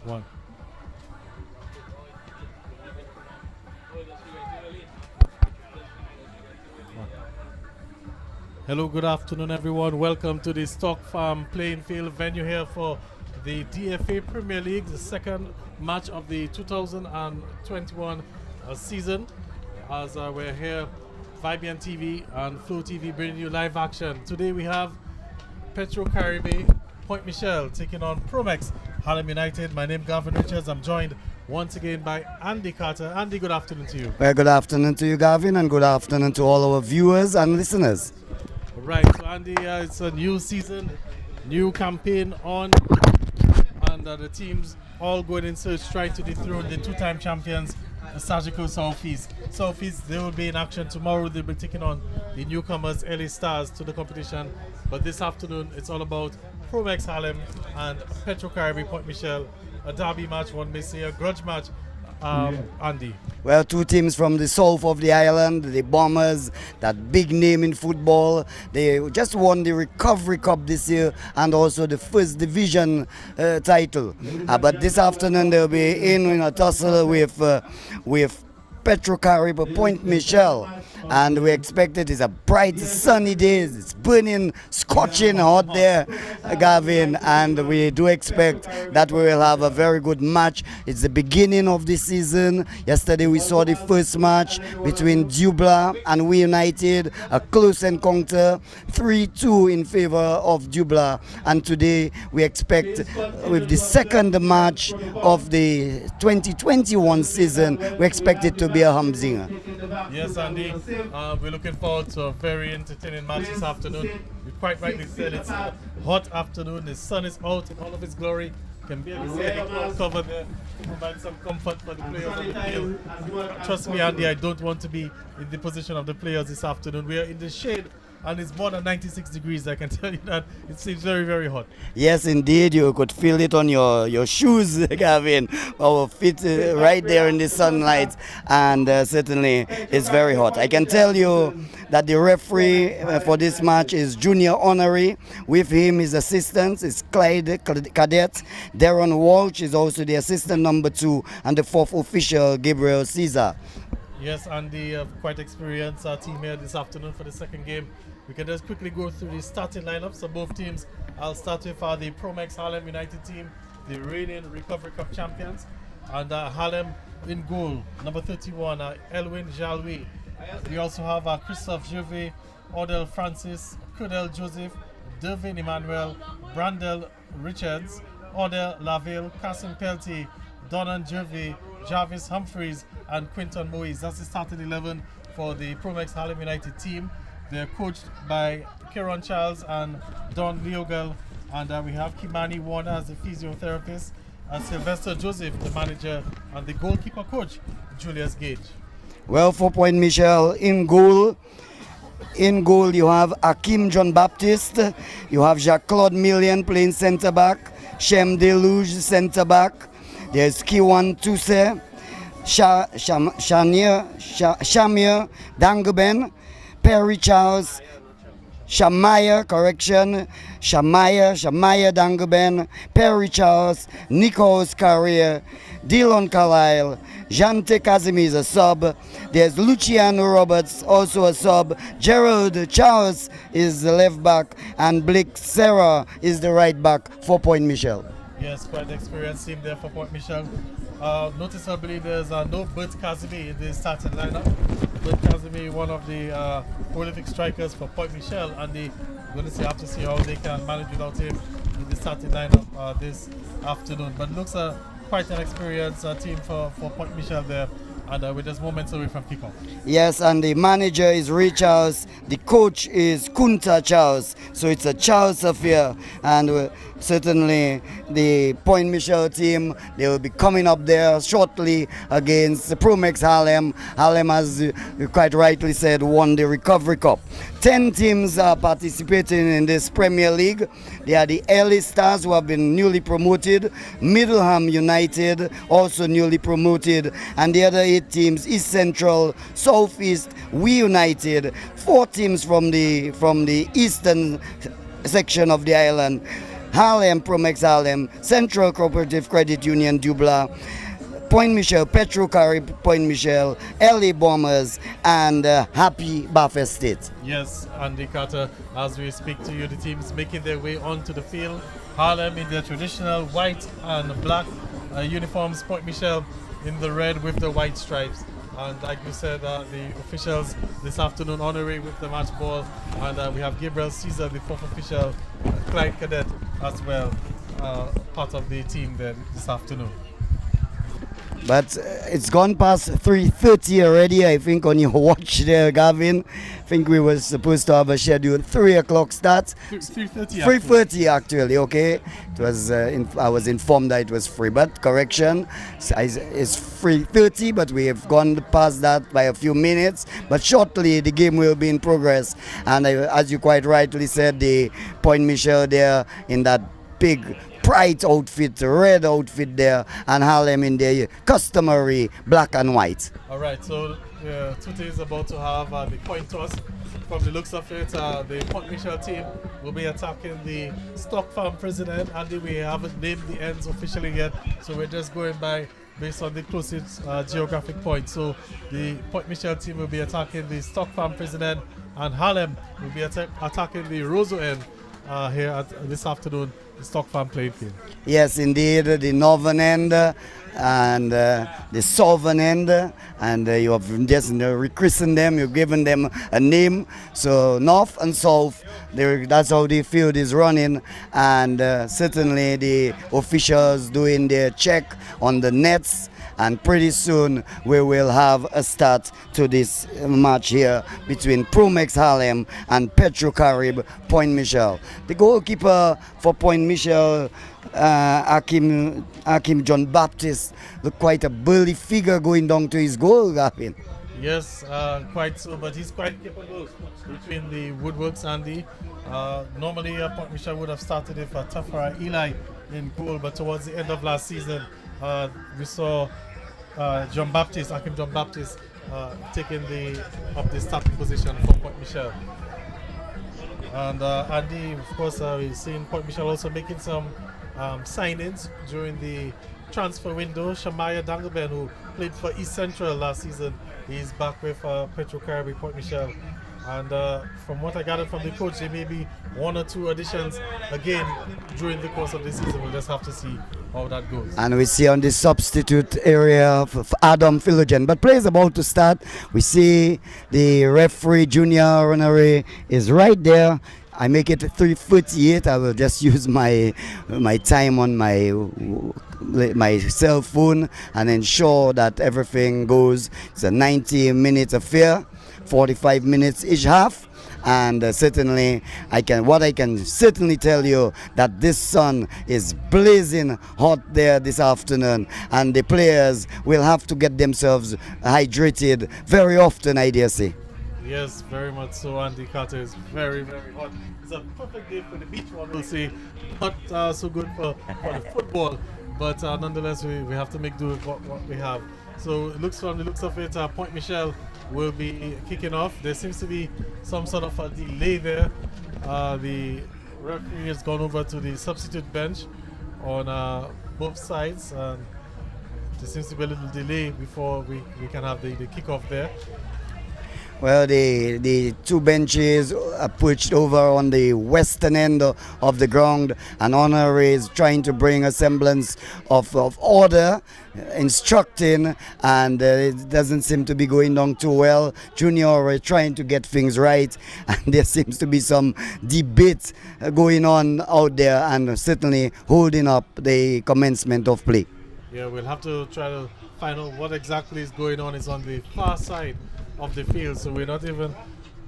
One. Hello, good afternoon, everyone. Welcome to the Stock Farm Playing Field venue here for the DFA Premier League, the second match of the 2021 season. As we're here, Vibian TV and Flow TV bringing you live action. Today we have Petro Caribe, Point Michel taking on Promex Harlem United. My name is Gavin Richards. I'm joined once again by Andy Carter. Andy, good afternoon to you. Well, good afternoon to you, Gavin, and good afternoon to all our viewers and listeners. Right, so Andy, it's a new season, new campaign on, and the teams all going in search, trying to dethrone the two-time champions, the Surgical Southeast. Southeast, they will be in action tomorrow. They'll be taking on the newcomers, LA Stars, to the competition. But this afternoon, it's all about Promex Harlem and Petro Caribe Point Michel, a derby match, one may say, a grudge match. Andy. Well, two teams from the south of the island, the Bombers, that big name in football. They just won the Recovery Cup this year and also the First Division title. But this afternoon they'll be in a tussle with Petro Caribe Point Michel, and we expect it is a bright sunny day. It's burning, scorching hot there, Gavin, and we do expect that we will have a very good match. It's the beginning of the season. Yesterday we saw the first match between Dubla and We United, a close encounter, 3-2 in favor of Dubla, and today we expect with the second match of the 2021 season, we expect it to be a humdinger. Yes, Andy. We're looking forward to a very entertaining match this afternoon. You quite rightly said it's a hot afternoon. The sun is out in all of its glory. You can barely see any cloud cover there. Provide some comfort for the players on the field. Trust me, Andy, I don't want to be in the position of the players this afternoon. We are in the shade, and it's more than 96 degrees. I can tell you that. It seems very, very hot. Yes, indeed. You could feel it on your shoes, Gavin. Our feet right there in the sunlight. And certainly it's very hot. I can tell you that the referee for this match is Junior Honorary. With him, his assistants is Clyde Cadet. Darren Walsh is also the assistant number 2. And the fourth official, Gabriel Caesar. Yes, Andy, quite experienced team here this afternoon for the second game. We can just quickly go through the starting lineups of both teams. I'll start with the Promex Harlem United team, the reigning Recovery Cup champions. And Harlem in goal, number 31, Elwin Jalwi. We also have Christophe Gervais, Odell Francis, Cudel Joseph, Devin Emmanuel, Brandel Richards, Odell Laville, Cassim Pelty, Donan Gervais, Jarvis Humphreys, and Quinton Moise. That's the starting 11 for the Promex Harlem United team. They're coached by Kieran Charles and Don Leogal, and we have Kimani Warner as the physiotherapist, and Sylvester Joseph, the manager, and the goalkeeper coach, Julius Gage. Well, 4 Point Michel in goal. In goal, you have Akim John Baptiste, you have Jacques-Claude Million playing centre back, Shem Deluge centre back, there's Kiwan Toussaint, Shamir Dangben, Perry Charles, Shamaya Dangben, Perry Charles, Nichols Carrier, Dylan Carlisle, Jante Casimir is a sub. There's Luciano Roberts, also a sub. Gerald Charles is the left back, and Blake Serra is the right back for Point Michel. Yes, quite experienced team there for Point Michel. Noticeably, there's no Bert Casimir in the starting lineup. Bert Casimir, one of the prolific strikers for Point Michel, and we're going to have to see how they can manage without him in the starting lineup this afternoon. But it looks quite an experienced team for Point Michel there, and we're just moments away from kickoff. Yes, and the manager is Ray Charles, the coach is Kunta Charles, so it's a Charles affair, and certainly the Point Michel team, they will be coming up there shortly against the Promex Harlem. Harlem, as you quite rightly said, won the Recovery Cup. 10 teams are participating in this Premier League. They are the LA Stars, who have been newly promoted, Middleham United, also newly promoted, and the other 8 teams, East Central, Southeast, We United, 4 teams from the eastern section of the island, Harlem, Promex Harlem, Central Cooperative Credit Union, Dubla, Point Michel, Petro Carib, Point Michel, LA Bombers, and Happy Buffet State. Yes, Andy Carter, as we speak to you, the teams making their way onto the field. Harlem in their traditional white and black uniforms, Point Michel in the red with the white stripes. And like you said, the officials this afternoon honorary with the match ball. And we have Gabriel Caesar, the fourth official, Clyde Cadet as well, part of the team there this afternoon. But it's gone past 3:30 already, I think, on your watch there, Gavin. I think we were supposed to have a schedule 3 o'clock start. 3:30 3:30 actually, okay. It was I was informed that it was free, but correction, it's 3:30, but we have gone past that by a few minutes. But shortly the game will be in progress, and as you quite rightly said, the Point Michel there in that big bright outfit, red outfit there, and Harlem in their customary black and white. All right, so Tute is about to have the coin toss. From the looks of it, the Point Michel team will be attacking the Stock Farm president. Andy, we haven't named the ends officially yet, so we're just going by based on the closest geographic point. So the Point Michel team will be attacking the Stock Farm president, and Harlem will be attacking the Roseau end here this afternoon. The Stock Farm playing field. Yes, indeed, the northern end and the southern end, and you have just rechristened them, you've given them a name. So north and south, that's how the field is running, and certainly the officials doing their check on the nets. And pretty soon we will have a start to this match here between Promex Harlem and Petro Carib Point Michel. The goalkeeper for Point Michel, Hakim John Baptist, look quite a burly figure going down to his goal, Gavin. Yes, quite so, but he's quite capable between the woodworks and the normally Point Michel would have started with Tafara Eli in goal, but towards the end of last season we saw Hakim John Baptist taking up the starting position for Point Michel. And Andy, of course, we've seen Point Michel also making some signings during the transfer window. Shamaya Dangleben, who played for East Central last season, he's back with Petro Carib Point Michel. And from what I gathered from the coach, there may be one or two additions again during the course of the season. We'll just have to see how that goes. And we see on the substitute area for Adam Philogen. But play is about to start. We see the referee, Junior Honorary, is right there. I make it 3:48. I will just use my time on my cell phone and ensure that everything goes. It's a 90-minute affair. 45 minutes each half, and certainly I can certainly tell you that this sun is blazing hot there this afternoon, and the players will have to get themselves hydrated very often, I dare say. Yes, very much so. Andy Carter is very, very hot. It's a perfect day for the beach one, we'll say. Not so good for the football, but nonetheless we have to make do with what we have. So it looks from the looks of it, Point Michel will be kicking off. There seems to be some sort of a delay there. The referee has gone over to the substitute bench on both sides, and there seems to be a little delay before we can have the kickoff there. Well, the two benches are pushed over on the western end of the ground, and Honor is trying to bring a semblance of order, instructing, and it doesn't seem to be going down too well. Junior is trying to get things right, and there seems to be some debate going on out there, and certainly holding up the commencement of play. Yeah, we'll have to try to find out what exactly is going on. It's on the far side of the field, so we're not even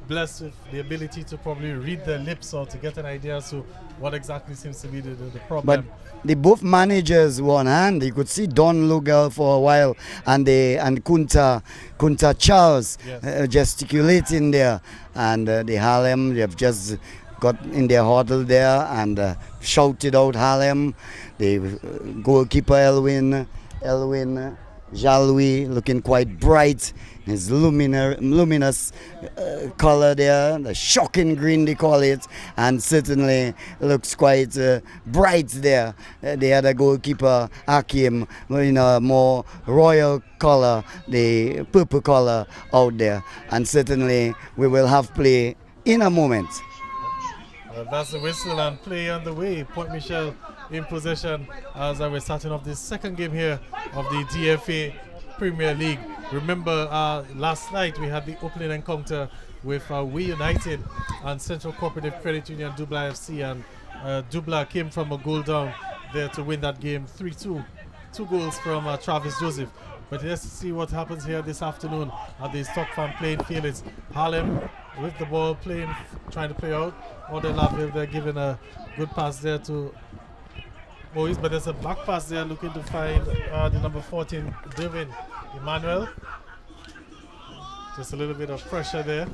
blessed with the ability to probably read their lips or to get an idea as to what exactly seems to be the problem. But the both managers were on hand. You could see Don Lugal for a while, and Kunta Charles, yes, gesticulating there, and the Harlem, they have just got in their huddle there and shouted out Harlem. The goalkeeper Elwin Jalwi looking quite bright. His luminous color there, the shocking green they call it, and certainly looks quite bright there. The other goalkeeper, Hakim, in a more royal color, the purple color out there. And certainly we will have play in a moment. That's the whistle and play on the way. Point Michel in possession as we're starting off this second game here of the DFA Premier League. Remember, last night we had the opening encounter with We United and Central Cooperative Credit Union Dubla FC, and Dubla came from a goal down there to win that game 3-2. 2 goals from Travis Joseph. But let's see what happens here this afternoon at the Stock Farm playing field. It's Harlem with the ball playing, trying to play out. Odelave, they're giving a good pass there to Moise, but there's a back pass there looking to find the number 14, Devin Emmanuel. Just a little bit of pressure there.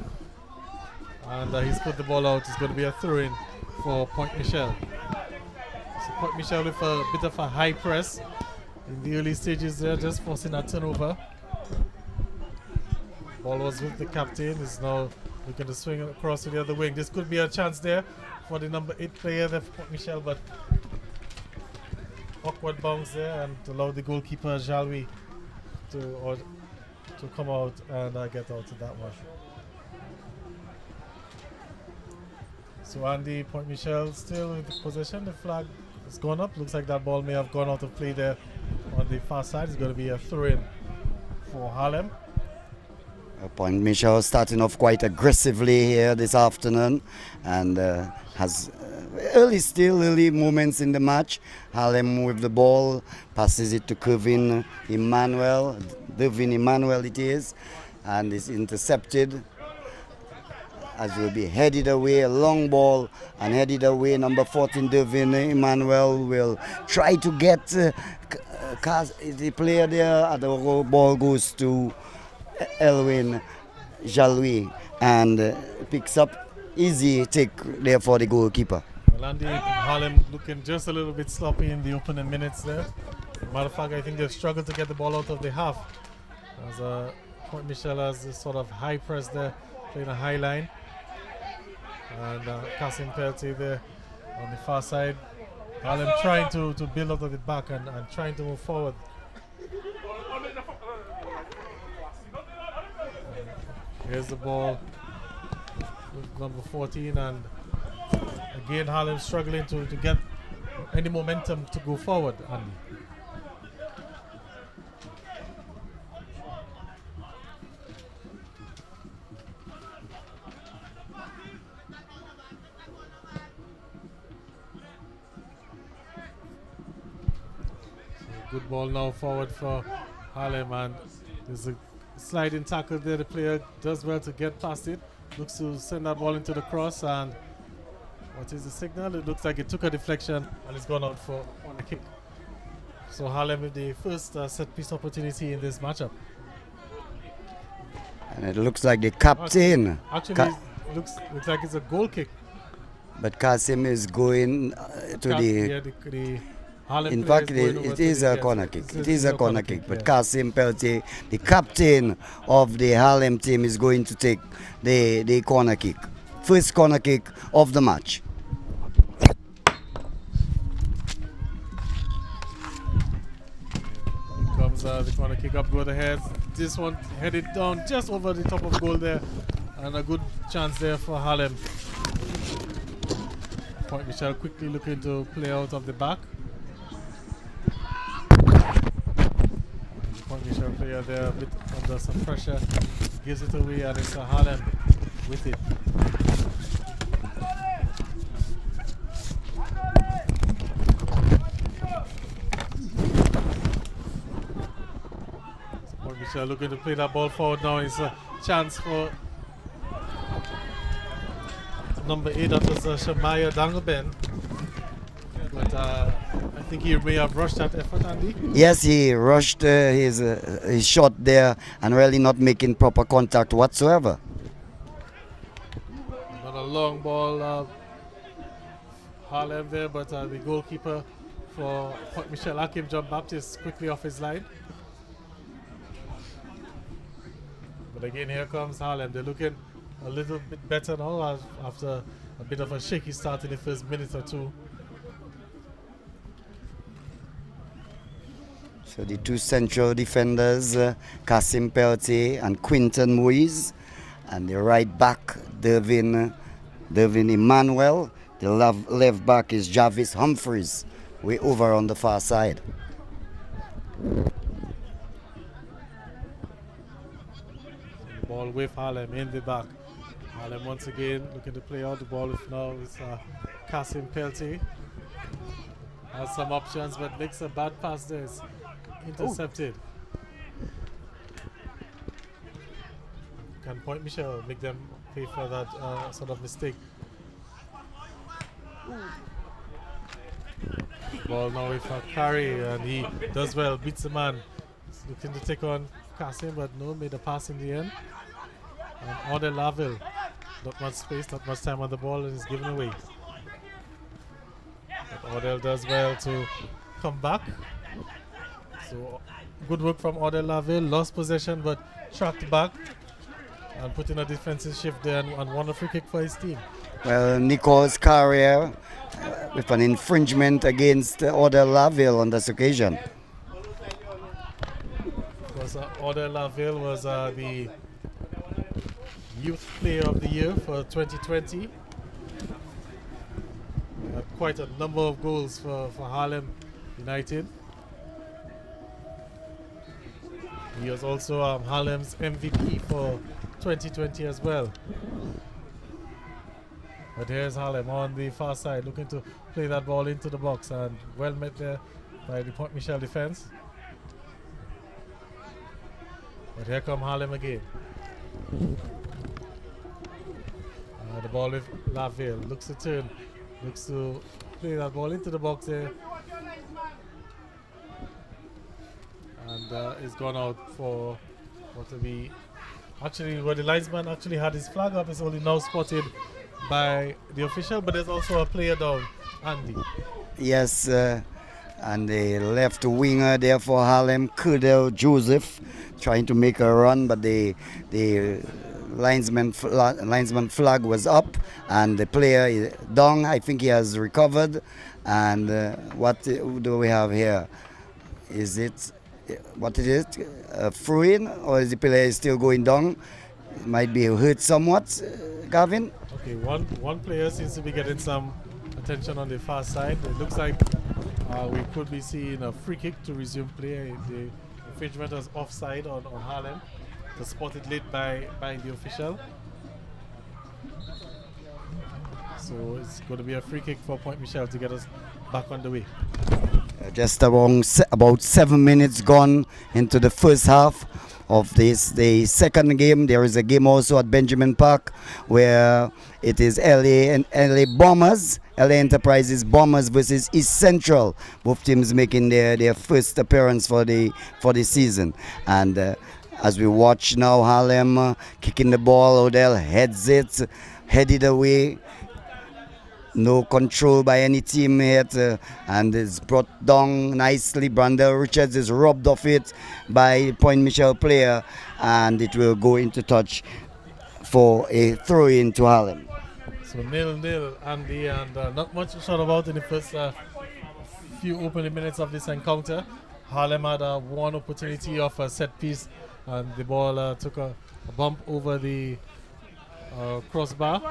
And he's put the ball out. It's going to be a throw-in for Point Michel. So Point Michel with a bit of a high press in the early stages there, just forcing a turnover. Ball was with the captain. He's now looking to swing across to the other wing. This could be a chance there for the number 8 player there for Point Michel, but awkward bounce there and allow the goalkeeper Jalwi to come out and get out of that one. So Andy, Point Michel still with the possession. The flag has gone up. Looks like that ball may have gone out of play there on the far side. It's going to be a throw-in for Harlem. Point Michel starting off quite aggressively here this afternoon, and has early moments in the match. Harlem with the ball, passes it to Devin Emmanuel it is, and is intercepted as will be headed away, a long ball and headed away. Number 14 Devin Emmanuel will try to get the player there, and the ball goes to Elwin Jalwi and picks up easy take there for the goalkeeper. Well, Andy, Harlem looking just a little bit sloppy in the opening minutes there. Matter of fact, I think they've struggled to get the ball out of the half. As Point Michel has this sort of high press there, playing a high line. And Kasim Peltier there on the far side. Harlem trying to build out of the back and trying to move forward. Here's the ball with number 14, and again Harlem struggling to get any momentum to go forward. Andy. Good ball now forward for Harlem, and there's a sliding tackle there. The player does well to get past it. Looks to send that ball into the cross, and what is the signal? It looks like it took a deflection and it's gone out for a kick. So Harlem with the first set piece opportunity in this matchup. And it looks like the captain. Actually, looks like it's a goal kick. But Kasim is going to the in fact, it is a corner kick. It is a corner kick. But Kasim Peltier, the captain of the Harlem team, is going to take the corner kick. First corner kick of the match. Here comes the corner kick up, go the head. This one headed down just over the top of goal there. And a good chance there for Harlem. Point Michel quickly looking to play out of the back. Point Michel player there a bit under some pressure, gives it away, and it's Harlem with it. So Point Michel looking to play that ball forward now. It's a chance for number 8, that was Shamaya Dangleben. But I think he may have rushed that effort, Andy. Yes, he rushed his shot there and really not making proper contact whatsoever. Not a long ball, Harlem there, but the goalkeeper for Point Michel, Hakim John Baptist, quickly off his line. But again, here comes Harlem. They're looking a little bit better now after a bit of a shaky start in the first minute or two. So the two central defenders, Kasim Peltier and Quinton Moise, and the right back, Devin Emmanuel. The left back is Jarvis Humphreys, way over on the far side. The ball with Harlem in the back. Harlem once again looking to play out the ball with now is Kasim Peltier. Has some options but makes a bad pass there. It's intercepted. Can Point Michel make them pay for that sort of mistake. Ball now with Curry, and he does well, beats the man. He's looking to take on Kasim, but no, made a pass in the end. And Odell Laville, not much space, not much time on the ball, and is given away. But Odell does well to come back. So good work from Odell Laville, lost possession but tracked back and put in a defensive shift there and won a free kick for his team. Well, Nico's career with an infringement against Odell Laville on this occasion. Because Odell Laville was the Youth Player of the Year for 2020. Quite a number of goals for Harlem United. He was also Harlem's MVP for 2020 as well. But here's Harlem on the far side looking to play that ball into the box, and well met there by the Point Michel defense. But here come Harlem again. The ball with Laville, looks to turn, looks to play that ball into the box there. And it's gone out for what to be. Actually, where the linesman actually had his flag up, is only now spotted by the official, but there's also a player down, Andy. Yes, and the left winger there for Harlem, Kudel Joseph, trying to make a run, but the linesman flag was up, and the player is down. I think he has recovered. And what do we have here? Is it what is it? A throw-in, or is the player still going down? It might be hurt somewhat, Gavin. Okay, one player seems to be getting some attention on the far side. It looks like we could be seeing a free kick to resume play. The infringement was offside on Harlem. It was spotted late by the official. So it's going to be a free kick for Point Michel to get us back on the way. Just about 7 minutes gone into the first half of the second game. There is a game also at Benjamin Park where it is LA Bombers, LA Enterprises Bombers versus East Central. Both teams making their first appearance for the season. And as we watch now, Harlem kicking the ball, Odell heads it, headed away. No control by any teammate, and it's brought down nicely. Brandel Richards is robbed of it by Point Michel player, and it will go into touch for a throw-in to Harlem. So 0-0, Andy, and not much to shout about in the first few opening minutes of this encounter. Harlem had one opportunity of a set piece, and the ball took a bump over the crossbar.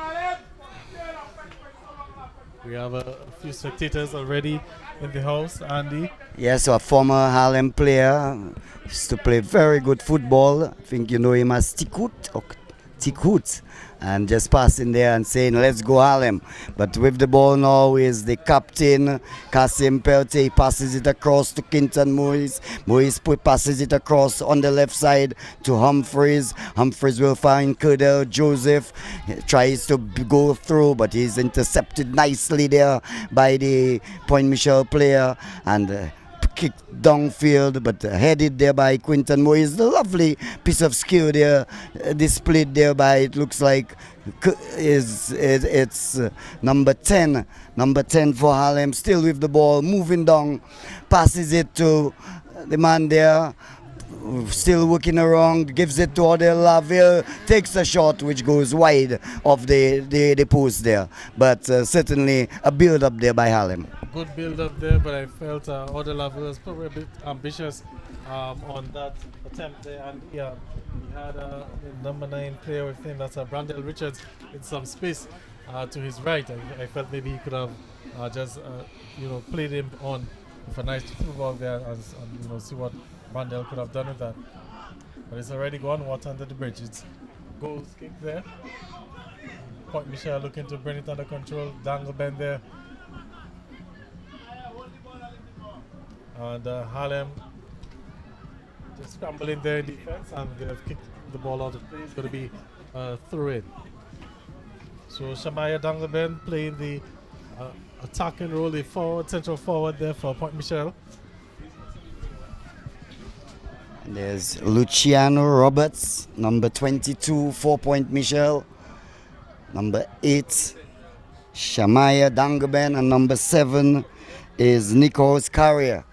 We have a few spectators already in the house, Andy. Yes, a former Harlem player. Used to play very good football. I think you know him as Tikut. And just passing there and saying, let's go Harlem. But with the ball now is the captain, Kasim Peltier. He passes it across to Quinton Moise. Moise passes it across on the left side to Humphreys. Humphreys will find Kudel Joseph. He tries to go through, but he's intercepted nicely there by the Point Michel player. And kicked downfield, but headed there by Quinton Moise. The lovely piece of skill there displayed there by, it looks like it's number 10 for Harlem, still with the ball, moving down, passes it to the man there still working around, gives it to Odell Laville, takes a shot which goes wide of the post there. But certainly a build up there by Harlem. Good build up there, but I felt Odell Laville was probably a bit ambitious on that attempt there. And he had the number 9 player with him, that's Brandel Richards, in some space to his right. I felt maybe he could have just played him on with a nice football there and see what Brandel could have done with that. But it's already gone, water under the bridge. It's goal kick there. Point Michel looking to bring it under control. Dangle bend there. And Harlem just scrambling there in defense, and they have kicked the ball out of play. It's going to be throw in. So Shamaya Dangleben playing the attacking role, the central forward there for Point Michel. And there's Luciano Roberts, number 22 for Point Michel. Number 8, Shamaya Dangleben, and number 7 is Nicholas Carrier,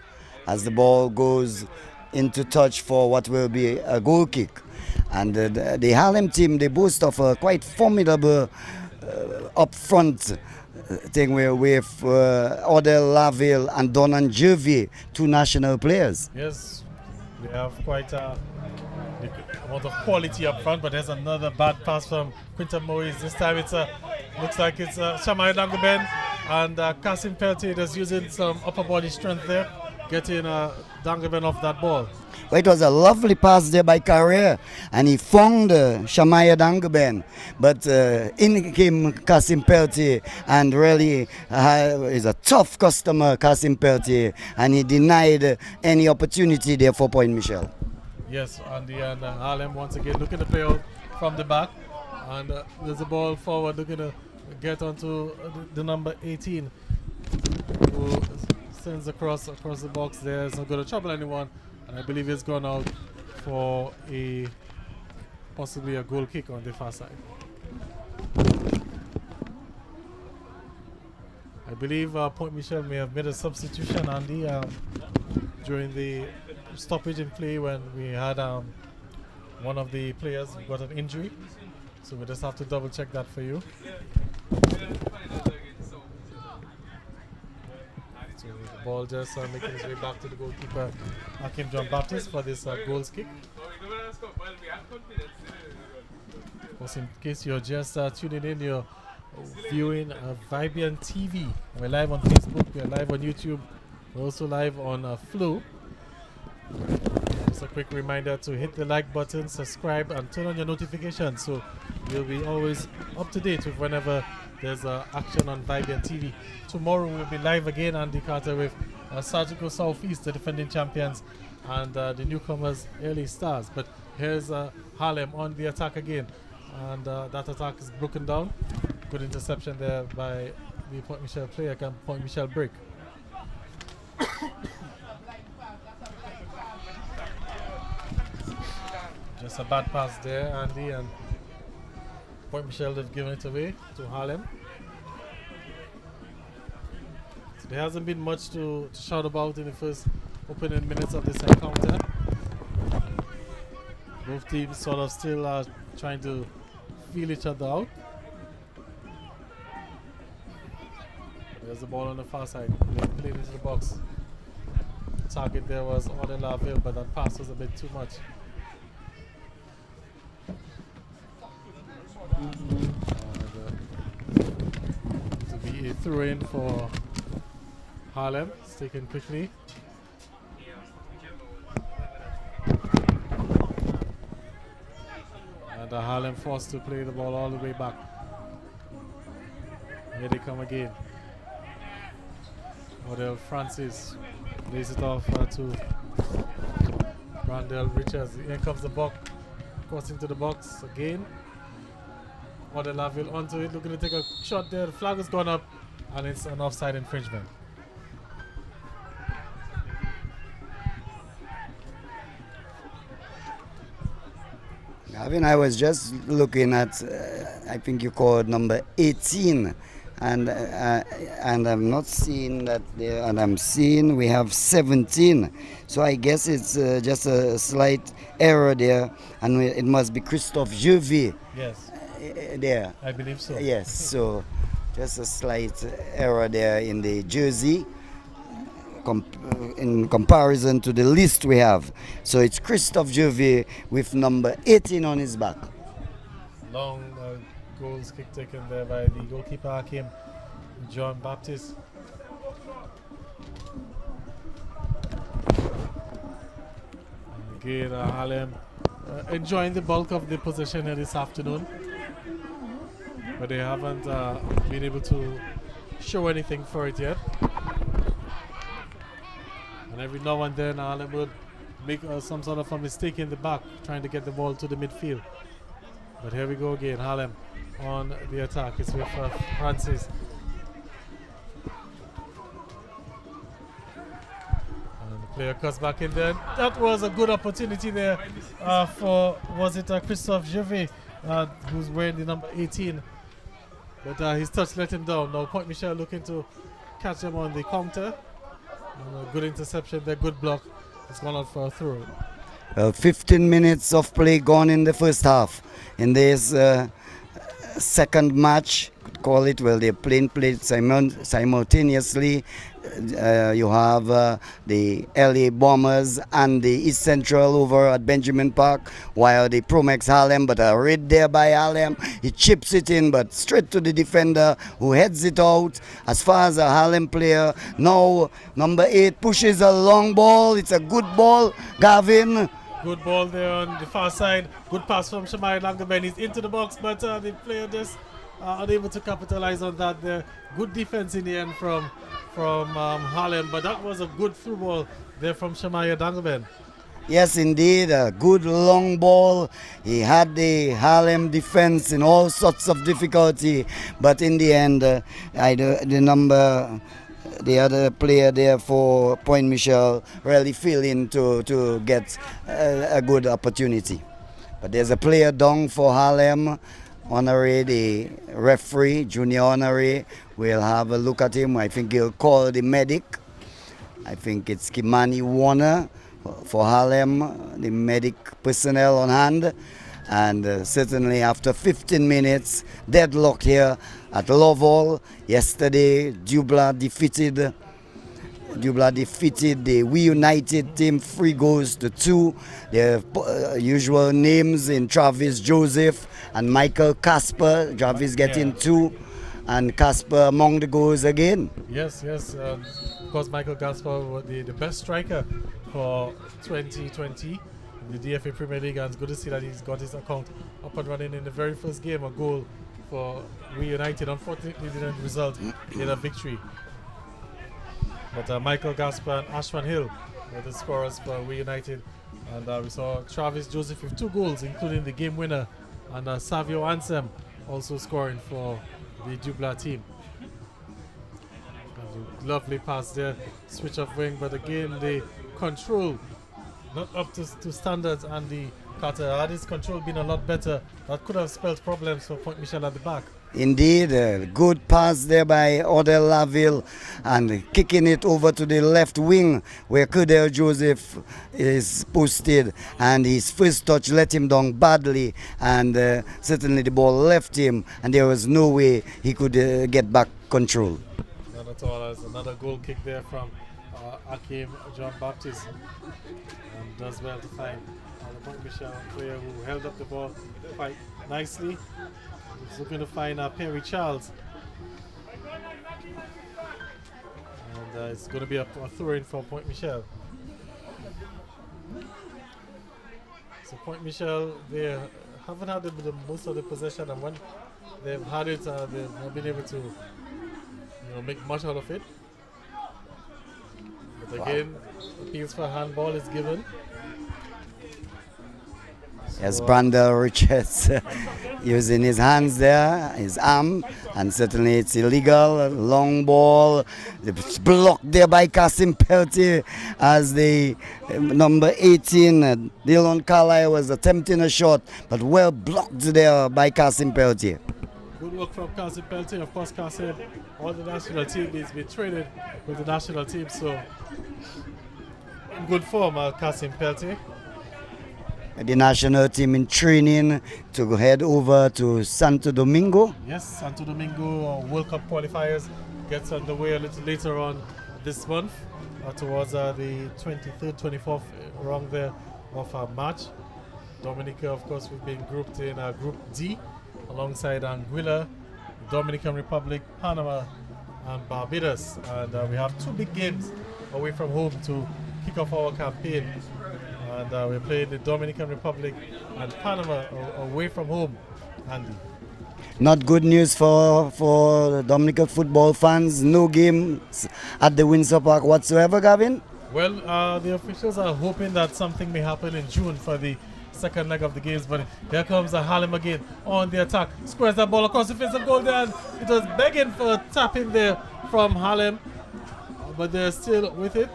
as the ball goes into touch for what will be a goal kick. And the Harlem team, they boast of a quite formidable up front thing with Odell Laville and Donan Jervey, 2 national players. Yes, they have quite a amount of quality up front, but there's another bad pass from Quinton Moise. This time it's looks like it's Shamaya Dangleben, and Kasim Peltier is using some upper body strength there, getting Dangleben off that ball. Well, it was a lovely pass there by Carrier, and he found Shamaya Dangleben, but in came Kasim Peltier, and really is a tough customer, Kasim Peltier, and he denied any opportunity there for Point Michel. Yes, and Harlem once again looking to play out from the back, and there's a ball forward looking to get onto the number 18, who sends across the box there. It's not going to trouble anyone, and I believe it's gone out for possibly a goal kick on the far side. I believe Point Michel may have made a substitution, Andy, during the stoppage in play when we had one of the players got an injury. So we just have to double check that for you. So the ball just making its way back to the goalkeeper, Hakim John Baptist, for this goals kick. Of course, in case you're just tuning in, you're viewing Vibian TV. We're live on Facebook, we're live on YouTube, we're also live on Flow. Just a quick reminder to hit the like button, subscribe, and turn on your notifications so you'll be always up to date with whenever there's action on Vibian TV. Tomorrow we'll be live again, Andy Carter, with Surgical Southeast, the defending champions, and the newcomers, Early Stars. But here's Harlem on the attack again, and that attack is broken down. Good interception there by the Point Michel player. Can Point Michel break? Just a bad pass there, Andy, and Point Michel have given it away to Harlem. So there hasn't been much to shout about in the first opening minutes of this encounter. Both teams sort of still trying to feel each other out. There's the ball on the far side, played into the box. Target there was Odell Laville, but that pass was a bit too much. To be a throw in for Harlem. It's taken quickly. And Harlem forced to play the ball all the way back. Here they come again. Odell Francis lays it off to Brandel Richards. Here comes the ball, crossing to the box again. Odell Laville onto it, looking to take a shot there. The flag has gone up, and it's an offside infringement. Gavin, I was just looking at, I think you called number 18, and I'm not seeing that there, and I'm seeing we have 17. So I guess it's just a slight error there, and it must be Christophe Gervais Yes, there. I believe so. Yes, so just a slight error there in the jersey in comparison to the list we have. So it's Christophe Gervais with number 18 on his back. Long goals kick taken there by the goalkeeper Hakim John Baptist. And again, Harlem enjoying the bulk of the possession here this afternoon, but they haven't been able to show anything for it yet. And every now and then Harlem would make some sort of a mistake in the back, trying to get the ball to the midfield. But here we go again, Harlem on the attack. It's with Francis. And the player cuts back in there. That was a good opportunity there for, was it Christophe Gervais, who's wearing the number 18. But his touch let him down. Now Point Michel looking to catch him on the counter. And a good interception there, good block. It's gone out for a throw. 15 minutes of play gone in the first half. In this second match, call it, well, they're played simultaneously. You have the LA Bombers and the East Central over at Benjamin Park, while the Promex Harlem, but a raid there by Harlem. He chips it in, but straight to the defender who heads it out. As far as a Harlem player, now number 8 pushes a long ball. It's a good ball, Gavin. Good ball there on the far side. Good pass from Shamai Langerben. He's into the box, but the player just unable to capitalize on that there. Good defense in the end from Harlem, but that was a good through ball there from Shamai Langerben. Yes, indeed, a good long ball. He had the Harlem defense in all sorts of difficulty, but in the end, the other player there for Point Michel really feeling to get a good opportunity. But there's a player down for Harlem. Honoré, the referee, Junior Honoré, will have a look at him. I think he'll call the medic. I think it's Kimani Warner for Harlem, the medic personnel on hand. And certainly after 15 minutes, deadlock here at Lovell. Yesterday, Dubla defeated the We United team 3-2. Their usual names in Travis Joseph and Michael Casper. Travis getting 2 and Casper among the goals again. Yes, of course Michael Casper was the best striker for 2020 in the DFA Premier League, and it's good to see that he's got his account up and running in the very first game. A goal for We United. Unfortunately didn't result in a victory. But Michael Gasper and Ashman Hill were the scorers for We United. And we saw Travis Joseph with 2 goals, including the game winner, and Savio Ansem also scoring for the Dubla team. And a lovely pass there, switch of wing, but again the control not up to standards, and the Carter, had his control been a lot better, that could have spelled problems for Point Michel at the back. Indeed, a good pass there by Odell Laville, and kicking it over to the left wing where Cudell Joseph is posted, and his first touch let him down badly, and certainly the ball left him, and there was no way he could get back control. Not at all. There's another goal kick there from Hakim John Baptist, and does well to find the Point Michel player who held up the ball quite nicely. He's looking to find Perry Charles, and it's going to be a throw-in for Point Michel. So Point Michel, they haven't had the most of the possession, and when they've had it, they've not been able to make much out of it. But again, appeals for handball is given. Yes, Brandel Richards using his hands there, his arm, and certainly it's illegal. Long ball, it's blocked there by Kasim Peltier as the number 18, Dylan Carlisle, was attempting a shot, but well blocked there by Kasim Peltier. Good work from Kasim Peltier. Of course, Kasim on the national team. He's been traded with the national team, so in good form, Kasim Peltier. The national team in training to head over to Santo Domingo. Yes, Santo Domingo World Cup qualifiers gets underway a little later on this month, towards the 23rd, 24th, around there of March. Dominica, of course, we've been grouped in Group D alongside Anguilla, Dominican Republic, Panama, and Barbados. And we have two big games away from home to kick off our campaign. And we played the Dominican Republic and Panama away from home, Andy. Not good news for the Dominican football fans. No games at the Windsor Park whatsoever, Gavin? Well, the officials are hoping that something may happen in June for the second leg of the games, but here comes Harlem again on the attack. Squares that ball across the face of goal there, and it was begging for a tap in there from Harlem, but they're still with it.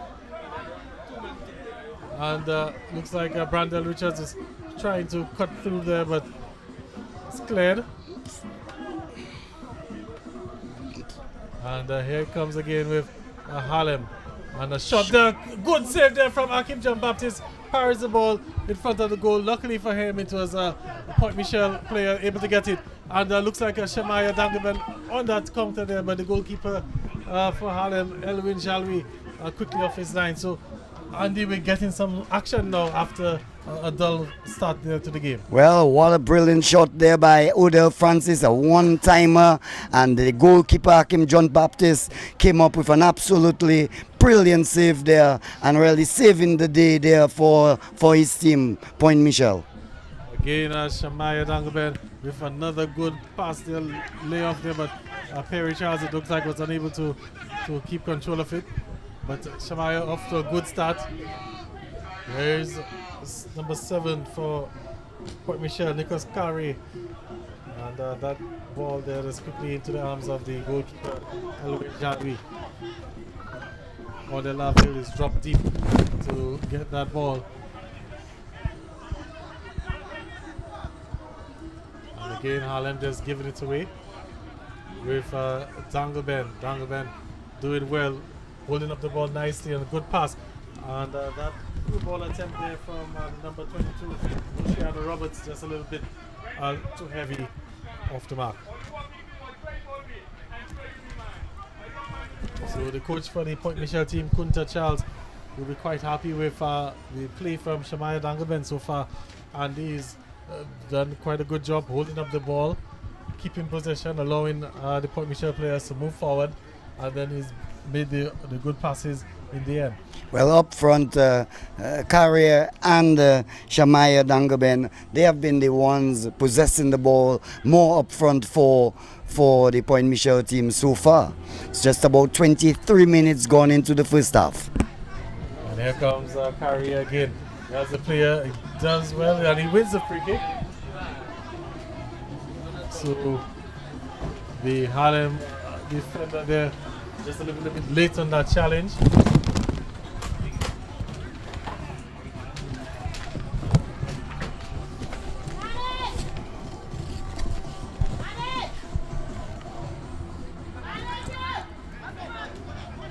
And looks like Brandel Richards is trying to cut through there, but it's cleared. And here it comes again with Harlem. And a shot there. Good save there from Akim John Baptist. Parries the ball in front of the goal. Luckily for him, it was a Point Michel player able to get it. And looks like a Shemaya Dangaban on that counter there. But the goalkeeper for Harlem, Elwin Jalwi, quickly off his line. So Andy, we're getting some action now after a dull start there to the game. Well, what a brilliant shot there by Odell Francis, a one-timer, and the goalkeeper Hakim John Baptist came up with an absolutely brilliant save there and really saving the day there for his team, Point Michel. Again, Shamaya Dangaben with another good pass there, lay off there, but Perry Charles, it looks like, was unable to keep control of it. But Shamaya off to a good start. There's number 7 for Point Michel, Nicholas Carey. And that ball there is quickly into the arms of the goalkeeper, Elwin Jadwi. Odell Laville is dropped deep to get that ball. And again, Harlem just giving it away with Dangleben. Dangleben doing well, holding up the ball nicely and a good pass. And that through ball attempt there from number 22, Luciano Roberts, just a little bit too heavy off the mark. So the coach for the Point Michel team, Kunta Charles, will be quite happy with the play from Shamaya Dangaben so far. And he's done quite a good job holding up the ball, keeping possession, allowing the Point Michel players to move forward. And then he's made the good passes in the end. Well, up front, Carrier and Shamaya Dangaben, they have been the ones possessing the ball more up front for the Point Michel team so far. It's just about 23 minutes gone into the first half. And here comes Carrier again. As a player, he does well and he wins the free kick. So the Harlem defender there just a little bit late on that challenge.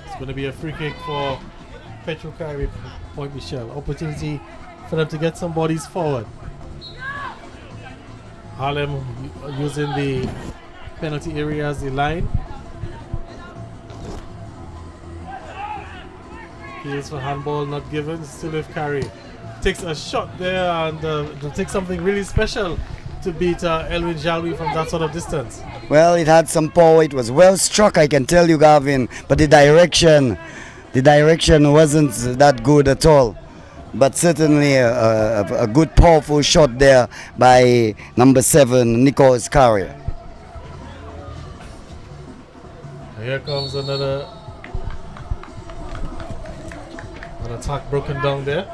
It's going to be a free kick for Petro Carey, Point Michel. Opportunity for them to get some bodies forward. Harlem using the penalty area as the line. Here's for handball, not given. Still with Carey. Takes a shot there and it'll take something really special to beat Elwin Jalwi from that sort of distance. Well, it had some power. It was well struck, I can tell you, Gavin. But the direction wasn't that good at all. But certainly a good, powerful shot there by number 7, Nicholas Carrier. Here comes another attack broken down there.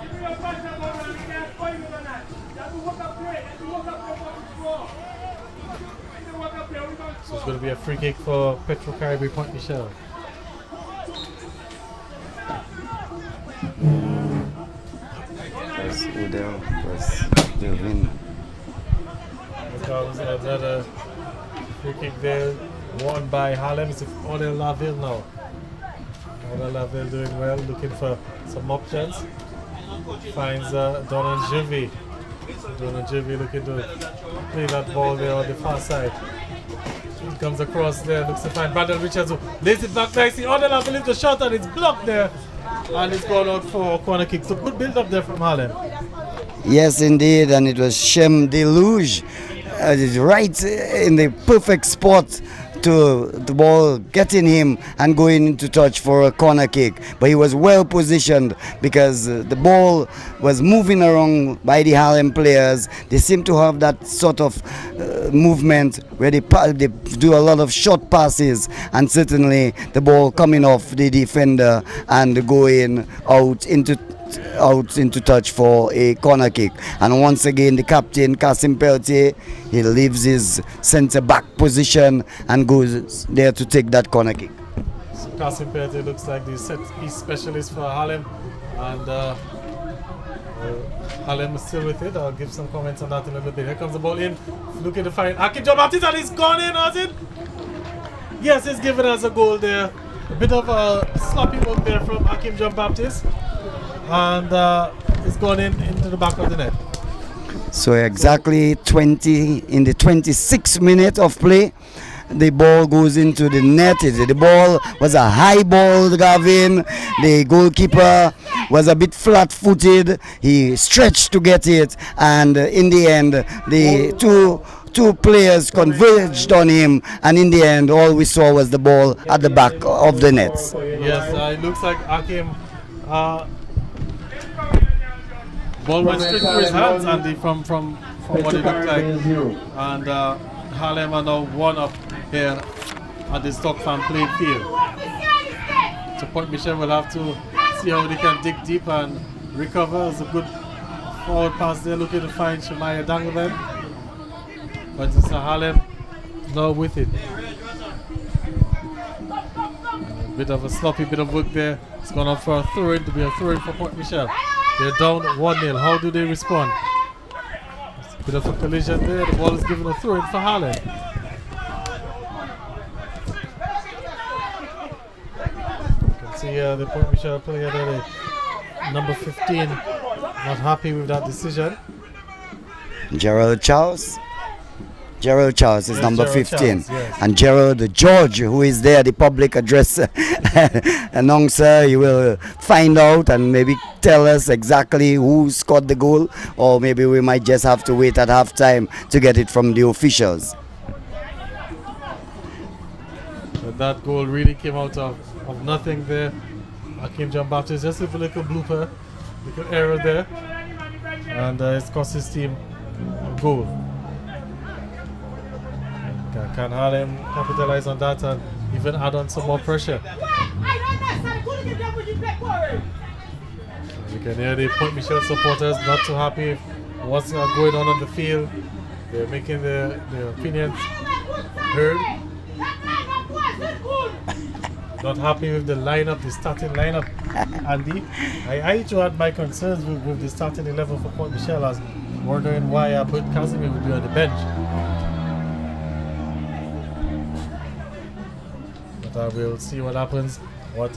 So it's going to be a free kick for Petro Caribbean Point Michel. Plus Udell, plus Delvin. Here comes another Free kick there, won by Harlem. It's Odell Laville now. Odell Laville doing well, looking for some options. Finds Donan Jivy. Donan Jivy looking to play that ball there on the far side. He comes across there, looks to find Brandon Richards, who lays it back nicely. Odell Laville is the shot and it's blocked there. And it's gone out for a corner kick. So good build up there from Harlem. Yes, indeed, and it was Shem Deluge right in the perfect spot to the ball getting him and going into touch for a corner kick. But he was well positioned because the ball was moving around by the Harlem players. They seem to have that sort of movement where they do a lot of short passes, and certainly the ball coming off the defender and going out into touch for a corner kick. And once again the captain Kasim Peltier, he leaves his centre back position and goes there to take that corner kick. So Kasim Peltier looks like the set piece specialist for Harlem, and Harlem is still with it. I'll give some comments on that in a little bit. Here comes the ball in, looking to find Akim John Baptiste, and he's gone in, has it? Yes, he's given us a goal there. A bit of a sloppy work there from Akim John Baptiste, and it's gone into the back of the net. So exactly 20 in the 26th minute of play, the ball goes into the net. The ball was a high ball, Gavin. The goalkeeper was a bit flat-footed. He stretched to get it, and in the end, the two players converged on him, and in the end, all we saw was the ball at the back of the nets. Yes, it looks like Akim. Ball went straight through his hands, Andy, from what it looked like. And Harlem are now one up here at the Stock Farm playing field. So Point Michel will have to see how they can dig deep and recover. It's a good forward pass there, looking to find Shemaya Dangleman. But it's Harlem now with it. A bit of a sloppy bit of work there. It's gone up for a throw-in, to be a throw-in for Point Michel. They're down 1-0. How do they respond? It's a bit of a collision there. The ball is given a throw-in for Harlem. You can see the Point Michel player there, number 15, not happy with that decision. Gerald Charles. Gerald Charles is Yes, number Gerald 15. Charles, yes. And Gerald George, who is there, the public address announcer, he will find out and maybe tell us exactly who scored the goal, or maybe we might just have to wait at halftime to get it from the officials. But that goal really came out of nothing there. Akim John Baptiste just with a little blooper, little error there, and it's cost his team a goal. Can Harlem capitalize on that and even add on some more pressure? You can hear the Point Michel supporters not too happy with what's going on the field. They're making their opinions heard. Not happy with the lineup, the starting lineup. Andy, I too had my concerns with the starting 11 for Point Michel, as wondering why Bert Casimir would be on the bench. But we'll see what happens, what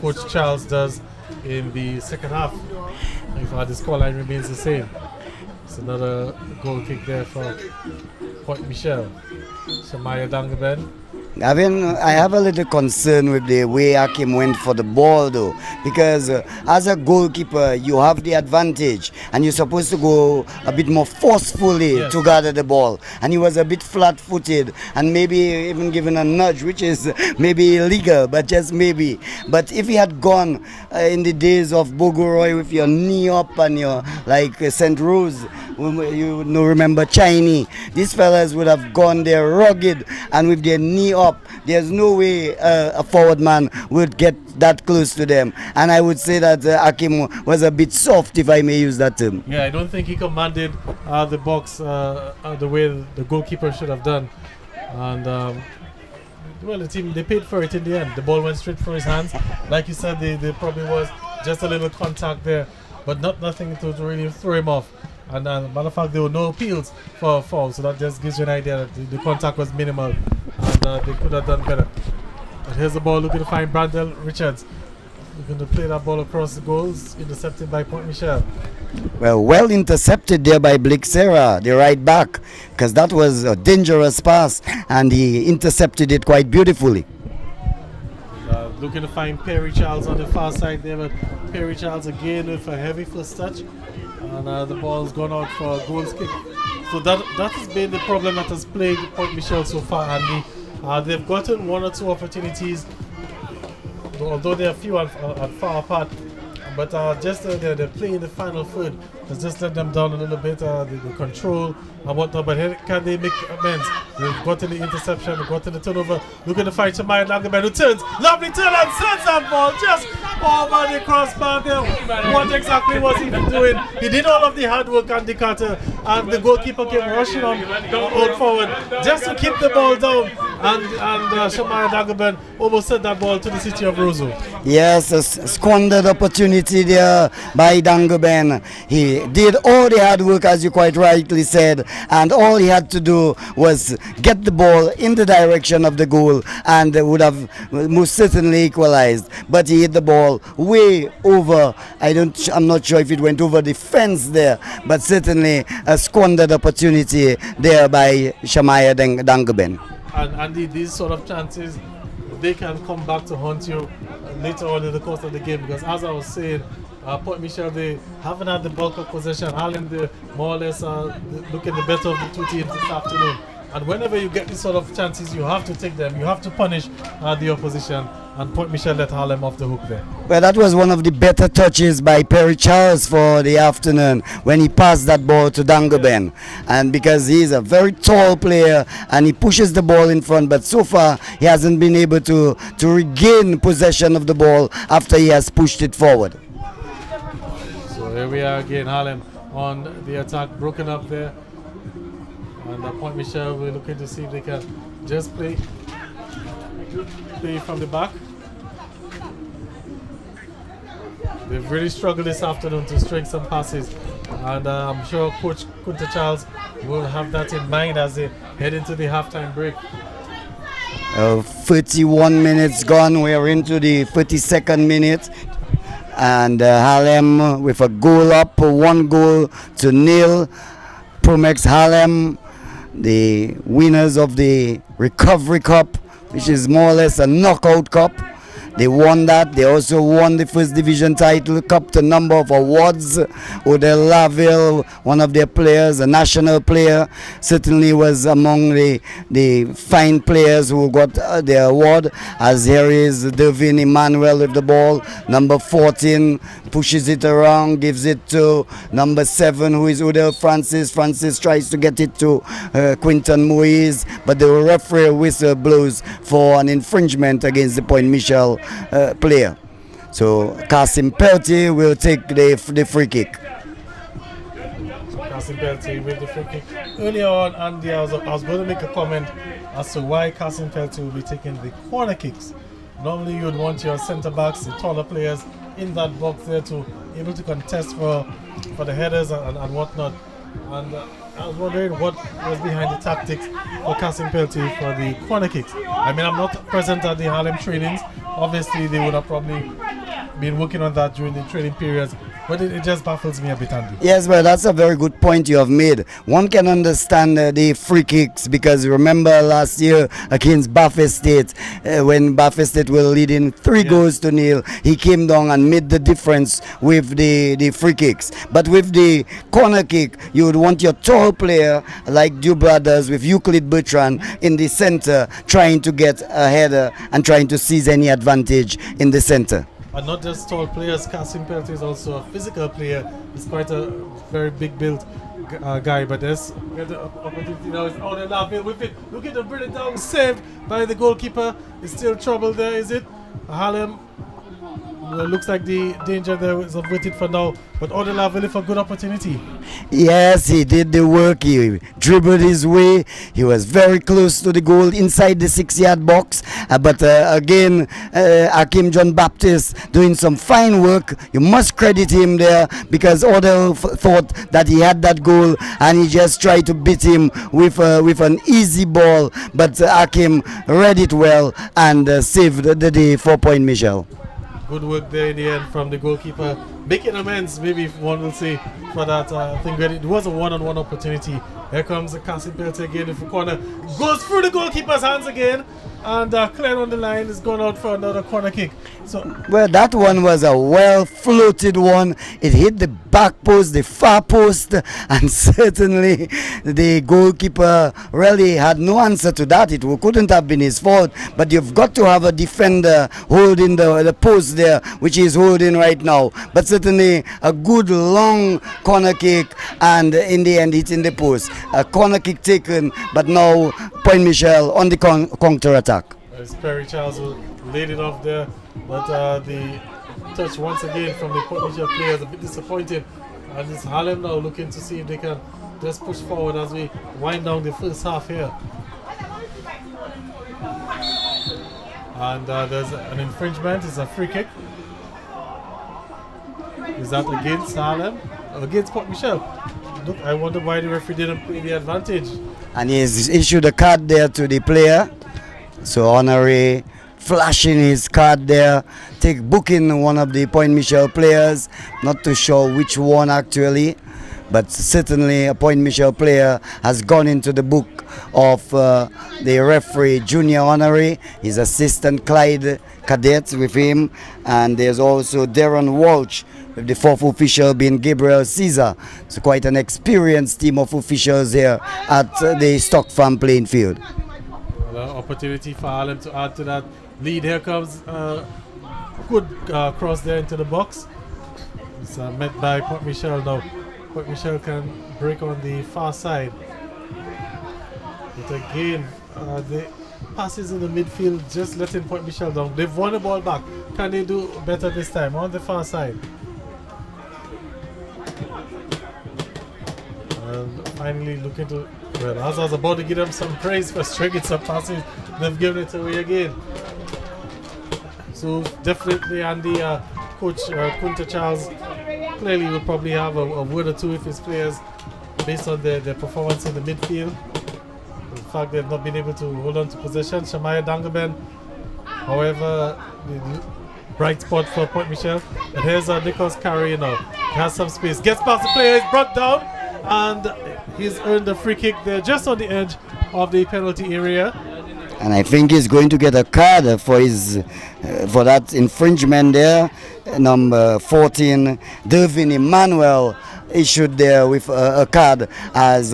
Coach Charles does in the second half, if the scoreline remains the same. It's another goal kick there for Point Michel. Shemaya Dangben. I have a little concern with the way Akim went for the ball, though, because as a goalkeeper you have the advantage and you're supposed to go a bit more forcefully to gather the ball, and he was a bit flat-footed and maybe even given a nudge, which is maybe illegal, but just maybe. But if he had gone in the days of Bogoroy with your knee up and your like St. Rose, you would remember Chinese, these fellas would have gone there rugged and with their knee up. There's no way a forward man would get that close to them, and I would say that Akim was a bit soft, if I may use that term. Yeah, I don't think he commanded the box the way the goalkeeper should have done, and well, the team, they paid for it in the end. The ball went straight from his hands. Like you said, there probably was just a little contact there, but nothing to really throw him off. And matter of fact, there were no appeals for foul, so that just gives you an idea that the contact was minimal, and they could have done better. And here's the ball looking to find Brandel Richards. Looking to play that ball across the goals, intercepted by Point Michel. Well intercepted there by Blake Serra, the right back, because that was a dangerous pass, and he intercepted it quite beautifully. Looking to find Perry Charles on the far side there, but Perry Charles again with a heavy first touch, and the ball's gone out for a goals kick. So that has been the problem that has plagued Point Michel so far, Andy. They've gotten one or two opportunities, although they're few and far apart. But just they're playing the final third has just let them down a little bit, the control and whatnot. But here can they make amends? They've gotten the interception, they've gotten the turnover. Looking to fight Shamaya Langerman, who turns, lovely turn and sends that ball just over the crossbar there. What exactly was he doing? He did all of the hard work on the cutter, and the goalkeeper came rushing on out forward just to keep the ball down. And Shamaya Langerman almost sent that ball to the city of Roseau. Yes, a squandered opportunity there by Dangoben. He did all the hard work, as you quite rightly said, and all he had to do was get the ball in the direction of the goal, and would have most certainly equalized. But he hit the ball way over. I'm not sure if it went over the fence there, but certainly a squandered opportunity there by Shamaya Dangoben. And these sort of chances, they can come back to haunt you later on in the course of the game, because as I was saying, Port Michel, they haven't had the bulk of possession. Harlem, they more or less looking the better of the two teams this afternoon. And whenever you get these sort of chances, you have to take them. You have to punish the opposition. And Port Michel let Harlem off the hook there. Well, that was one of the better touches by Perry Charles for the afternoon when he passed that ball to Dangoben. And because he's a very tall player and he pushes the ball in front, but so far he hasn't been able to regain possession of the ball after he has pushed it forward. So here we are again, Harlem on the attack, broken up there. And at Point Michel, we're looking to see if they can just play from the back. They've really struggled this afternoon to string some passes, and I'm sure Coach Kunta Charles will have that in mind as they head into the halftime break. 31 minutes gone, we are into the 32nd minute, and Harlem with a goal up, 1-0. Promex Harlem, the winners of the Recovery Cup, which is more or less a knockout cup. They won that. They also won the first division title, cup a number of awards. Odell Laville, one of their players, a national player, certainly was among the fine players who got the award. As here is Devin Emmanuel with the ball. Number 14 pushes it around, gives it to number 7, who is Odell Francis. Francis tries to get it to Quinton Moise, but the referee whistle blows for an infringement against the Point Michel player. So Kasim Peltier will take the free kick. Kasim Peltier with the free kick. Earlier on, Andy, I was going to make a comment as to why Kasim Peltier will be taking the corner kicks. Normally you would want your centre backs, the taller players in that box there to be able to contest for the headers and whatnot. And I was wondering what was behind the tactics for Kasim Peltier for the corner kicks. I mean, I'm not present at the Harlem trainings. Obviously, they would have probably been working on that during the training periods. But it just baffles me a bit, Andy. Yes, well, that's a very good point you have made. One can understand the free kicks, because remember last year against Buffet State, when Buffet State were leading 3-0, he came down and made the difference with the free kicks. But with the corner kick, you would want your tall player like Dew Brothers with Euclid Bertrand in the center, trying to get a header and trying to seize any advantage in the center. And not just tall players, Kasim Peltier is also a physical player. He's quite a very big built guy, but there's the opportunity now. It's out and Laville with it. Look at the bring it down, saved by the goalkeeper. It's still trouble there, is it? Harlem looks like the danger there is averted for now. But Odela really for a good opportunity. Yes, he did the work. He dribbled his way. He was very close to the goal inside the 6-yard box. But again, Hakim John Baptist doing some fine work. You must credit him there because Odell thought that he had that goal and he just tried to beat him with an easy ball. But Hakim read it well and saved the day for Point Michel. Good work there in the end from the goalkeeper, making amends, maybe if one will say, for that thing. It was a one-on-one opportunity. Here comes the Cassie Pelter again in the corner, goes through the goalkeeper's hands again, and cleared on the line is going out for another corner kick. So, well, that one was a well floated one. It hit the back post, the far post, and certainly the goalkeeper really had no answer to that. It couldn't have been his fault, but you've got to have a defender holding the post there, which he's holding right now. But certainly a good long corner kick, and in the end hitting the post. A corner kick taken, but now Point Michel on the counter attack. Perry Charles laid it off there, but the touch once again from the Point Michel players a bit disappointed. And it's Harlem now looking to see if they can just push forward as we wind down the first half here. And there's an infringement. It's a free kick. Is that against Harlem? Against Port Michel? Look, I wonder why the referee didn't play the advantage. And he's issued a card there to the player. So Honoré flashing his card there, booking one of the Point Michel players. Not too sure which one actually, but certainly a Point Michel player has gone into the book of the referee Junior Honoré. His assistant Clyde Cadet with him, and there's also Darren Walsh with the fourth official being Gabriel Caesar. So quite an experienced team of officials here at the Stock Farm playing field. Opportunity for Harlem to add to that lead. Here comes good cross there into the box. It's met by Port Michel now. Port Michel can break on the far side. But again, the passes in the midfield just letting Port Michel down. They've won the ball back. Can they do better this time on the far side? And finally looking to, well, as I was about to give them some praise for stringing some passes, they've given it away again. So definitely, and the coach Kunta Charles clearly will probably have a word or two with his players based on their performance in the midfield. The fact they've not been able to hold on to possession. Shamaya Dangaben, however, the bright spot for Point Michel. And here's Nicholas Carey now. He has some space, gets past the player, is brought down, and he's earned a free kick there just on the edge of the penalty area. And I think he's going to get a card for for that infringement there. Number 14, Dervin Emmanuel, issued there with a card as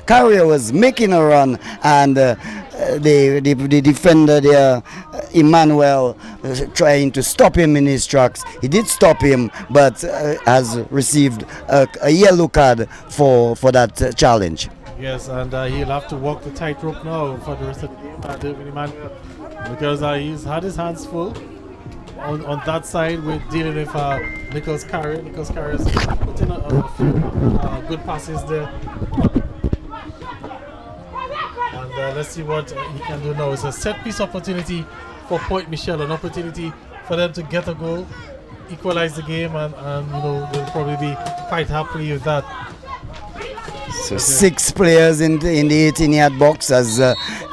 Carrier was making a run, and the defender there, Emmanuel, trying to stop him in his tracks. He did stop him, but has received a yellow card for that challenge. Yes, and he'll have to walk the tightrope now for the rest of the game, Dervin Emmanuel, because he's had his hands full on that side with dealing with Nicholas Carrier. Nicholas Carrier has put in a few good passes there. And let's see what he can do now. It's a set piece opportunity for Point Michel, an opportunity for them to get a goal, equalize the game, and you know, they'll probably be quite happy with that. So 6 players in the 18-yard box as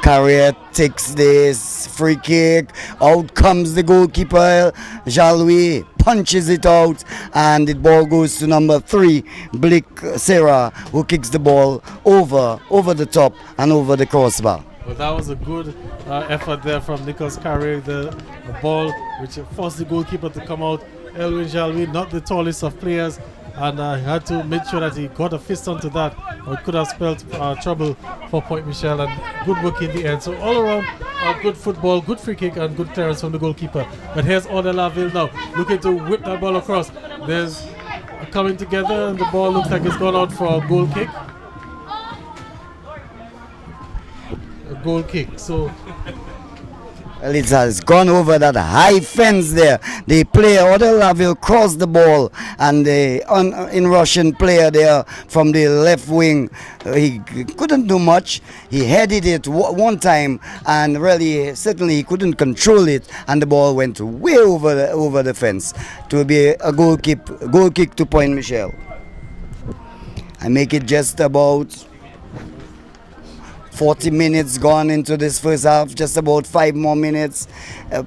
Carrier takes this free kick. Out comes the goalkeeper, Jean-Louis punches it out, and the ball goes to number 3, Blick Serra, who kicks the ball over the top and over the crossbar. Well, that was a good effort there from Nicholas Carrier. The ball which forced the goalkeeper to come out. Elwin Jean-Louis, not the tallest of players, and he had to make sure that he got a fist onto that, or it could have spelled trouble for Point Michel, and good work in the end. So all around, good football, good free kick, and good clearance from the goalkeeper. But here's Odelaville now, looking to whip that ball across. There's coming together, and the ball looks like it's gone out for a goal kick. A goal kick. So Well, it has gone over that high fence there. The player, Odell will cross the ball, and the in Russian player there from the left wing, he couldn't do much. He headed it one time, and really, certainly, he couldn't control it, and the ball went way over the fence to be a goal kick to Point Michel. I make it just about 40 minutes gone into this first half, just about 5 more minutes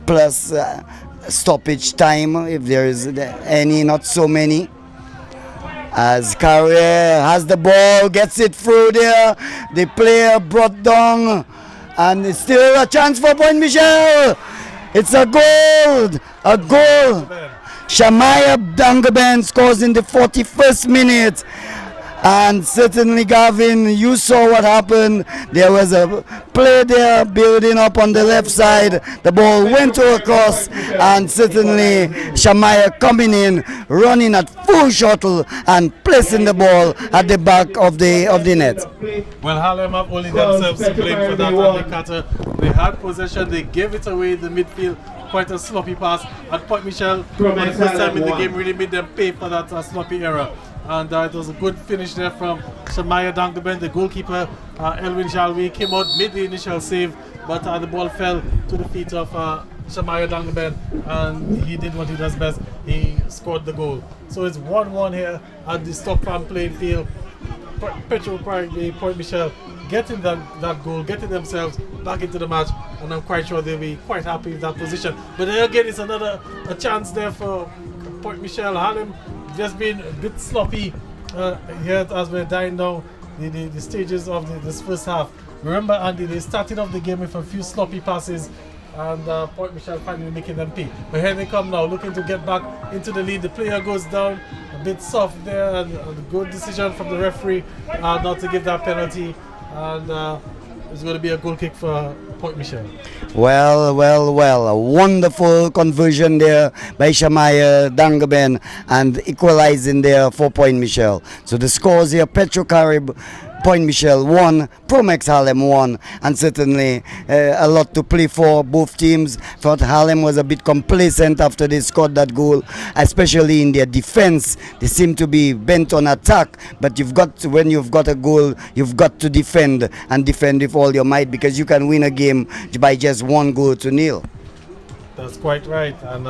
plus stoppage time if there is any, not so many. As Carrier has the ball, gets it through there, the player brought down, and it's still a chance for Point Michel. It's a goal, a goal. Shamaya Dangaben scores in the 41st minute. And certainly, Gavin, you saw what happened. There was a play there building up on the left side. The ball went across, and certainly Shamaya coming in, running at full shuttle and placing the ball at the back of the net. Well, Harlem have only themselves to blame for that. And they had possession, they gave it away in the midfield. Quite a sloppy pass. And Point Michel, for the first time in the game, really made them pay for that sloppy error. And it was a good finish there from Shamaya Dangdeben. The goalkeeper, Elwin Jalwi, came out, made the initial save, but the ball fell to the feet of Shamaya Dangdeben, and he did what he does best. He scored the goal. So it's 1-1 here at the Stock Farm playing field. Petro Point Michel getting that goal, getting themselves back into the match, and I'm quite sure they'll be quite happy with that position. But then again, it's a chance there for Point Michel. Harlem just been a bit sloppy here as we're dying down the stages of this first half. Remember, Andy, they started off the game with a few sloppy passes, and Point Michel finally making them pay. But here they come now, looking to get back into the lead. The player goes down, a bit soft there, and a good decision from the referee not to give that penalty. And it's going to be a goal kick for Point Michel. Well, a wonderful conversion there by Shamaya Dangaben and equalizing there for Point Michel. So the scores here, Petro-Carib, Point Michel 1, Promex Harlem 1, and certainly a lot to play for both teams. Thought Harlem was a bit complacent after they scored that goal, especially in their defense. They seem to be bent on attack, but when you've got a goal, you've got to defend, and defend with all your might, because you can win a game by just 1-0. That's quite right, and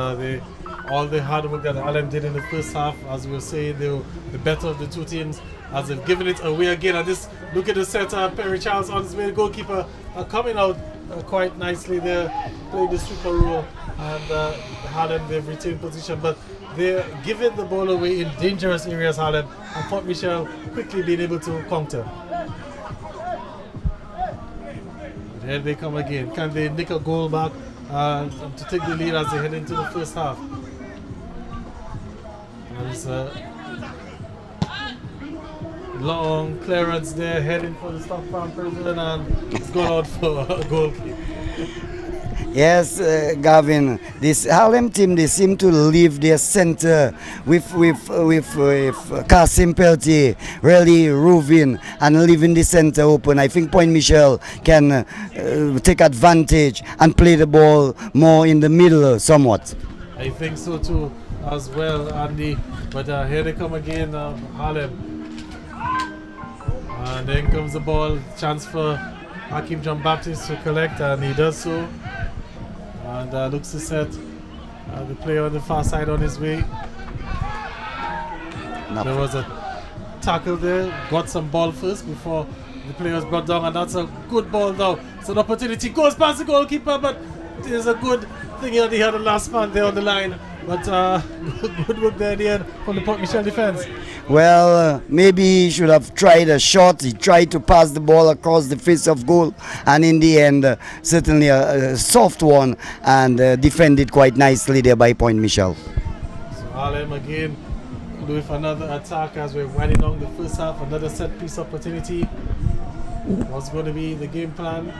all the hard work that Harlem did in the first half, as we were saying, they were the better of the two teams, as they've given it away again. And this, look at the setter, Perry Charles on his way, the goalkeeper coming out quite nicely there, playing the super role, and Harlem, they've retained position, but they're giving the ball away in dangerous areas, Harlem, and Point Michel quickly being able to counter. But here they come again. Can they nick a goal back to take the lead as they head into the first half? There's a long clearance there, heading for the Stock Farm prison, and it's gone out for a goal kick. Yes, Gavin, this Harlem team, they seem to leave their center with Kasim Peltier really roving and leaving the center open. I think Point Michel can take advantage and play the ball more in the middle somewhat. I think so too as well, Andy. But here they come again, Harlem. And then comes the ball, chance for Hakim John Baptist to collect, and he does so. And looks to set the player on the far side on his way. There was a tackle there, got some ball first before the player was brought down, and that's a good ball now. It's an opportunity, goes past the goalkeeper, but there's a good thing here. He had the last man there on the line. But good work there at the end from the Point Michel defense. Well, maybe he should have tried a shot. He tried to pass the ball across the face of goal, and in the end, certainly a soft one, and defended quite nicely there by Point Michel. So Harlem again with another attack as we're winding down the first half. Another set piece opportunity. What's going to be the game plan?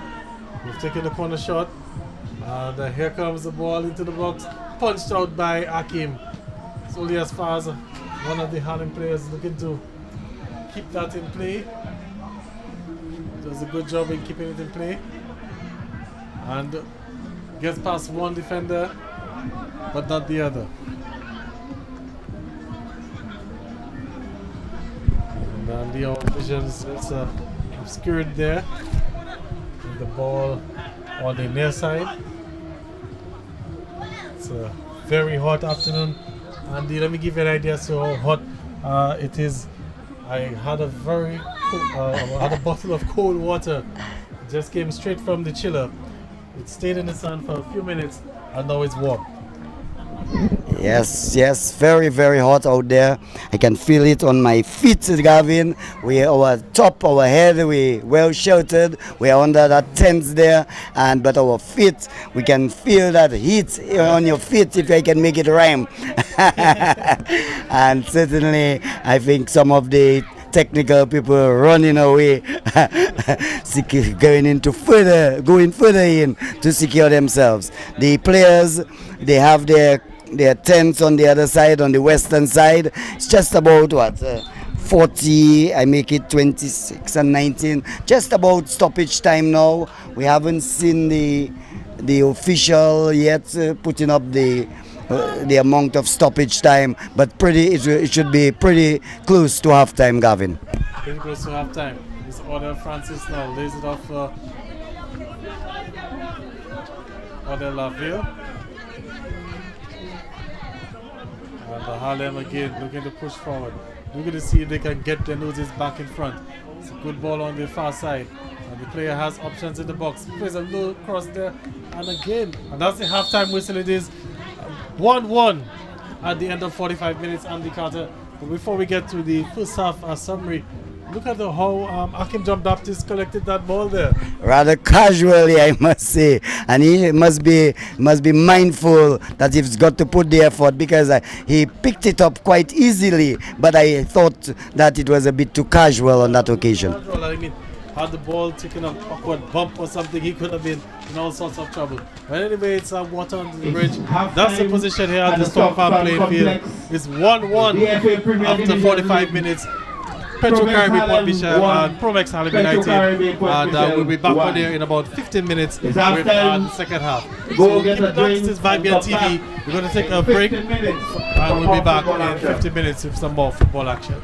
We've taken the corner shot. And here comes the ball into the box, punched out by Hakim. It's only as far as one of the Harlem players looking to keep that in play. Does a good job in keeping it in play. And Gets past one defender, but not the other. And the visions is obscured there. And the ball on the near side. It's a very hot afternoon. And let me give you an idea so how hot it is. I had a very had a bottle of cold water. It just came straight from the chiller. It stayed in the sun for a few minutes and now it's warm. Yes, yes, very, very hot out there. I can feel it on my feet, Gavin. We are our top, our head, we well sheltered. We are under that tent there, but our feet, we can feel that heat on your feet if I can make it rhyme. And certainly, I think some of the technical people running away, going further in to secure themselves. The players, they have their tents on the other side, on the western side. It's just about 40, I make it 26 and 19, just about stoppage time now. We haven't seen the official yet putting up the amount of stoppage time, but it should be pretty close to half time, Gavin. Pretty close to half time. This order Francis now lays it off Order Laville. And Harlem again looking to push forward. Looking to see if they can get their noses back in front. It's a good ball on the far side. And the player has options in the box. Plays a low cross there. And again, and that's the halftime whistle. It is 1-1 at the end of 45 minutes, Andy Carter. But before we get to the first half summary, look at how Akim John Baptist collected that ball there. Rather casually, I must say, and he must be mindful that he's got to put the effort, because he picked it up quite easily. But I thought that it was a bit too casual on that occasion. I mean, had the ball taken an awkward bump or something, he could have been in all sorts of trouble. But anyway, it's water under the bridge. That's the position here at the Stock Farm playing field. It's 1-1 after 45 minutes. Petro Caribbean, Port Michel, and Promex Harlem United. And we'll be back on there in about 15 minutes with the second half. So keep it on, this is Vibian TV. We're going to take a break and we'll be back in 15 minutes with some more football action.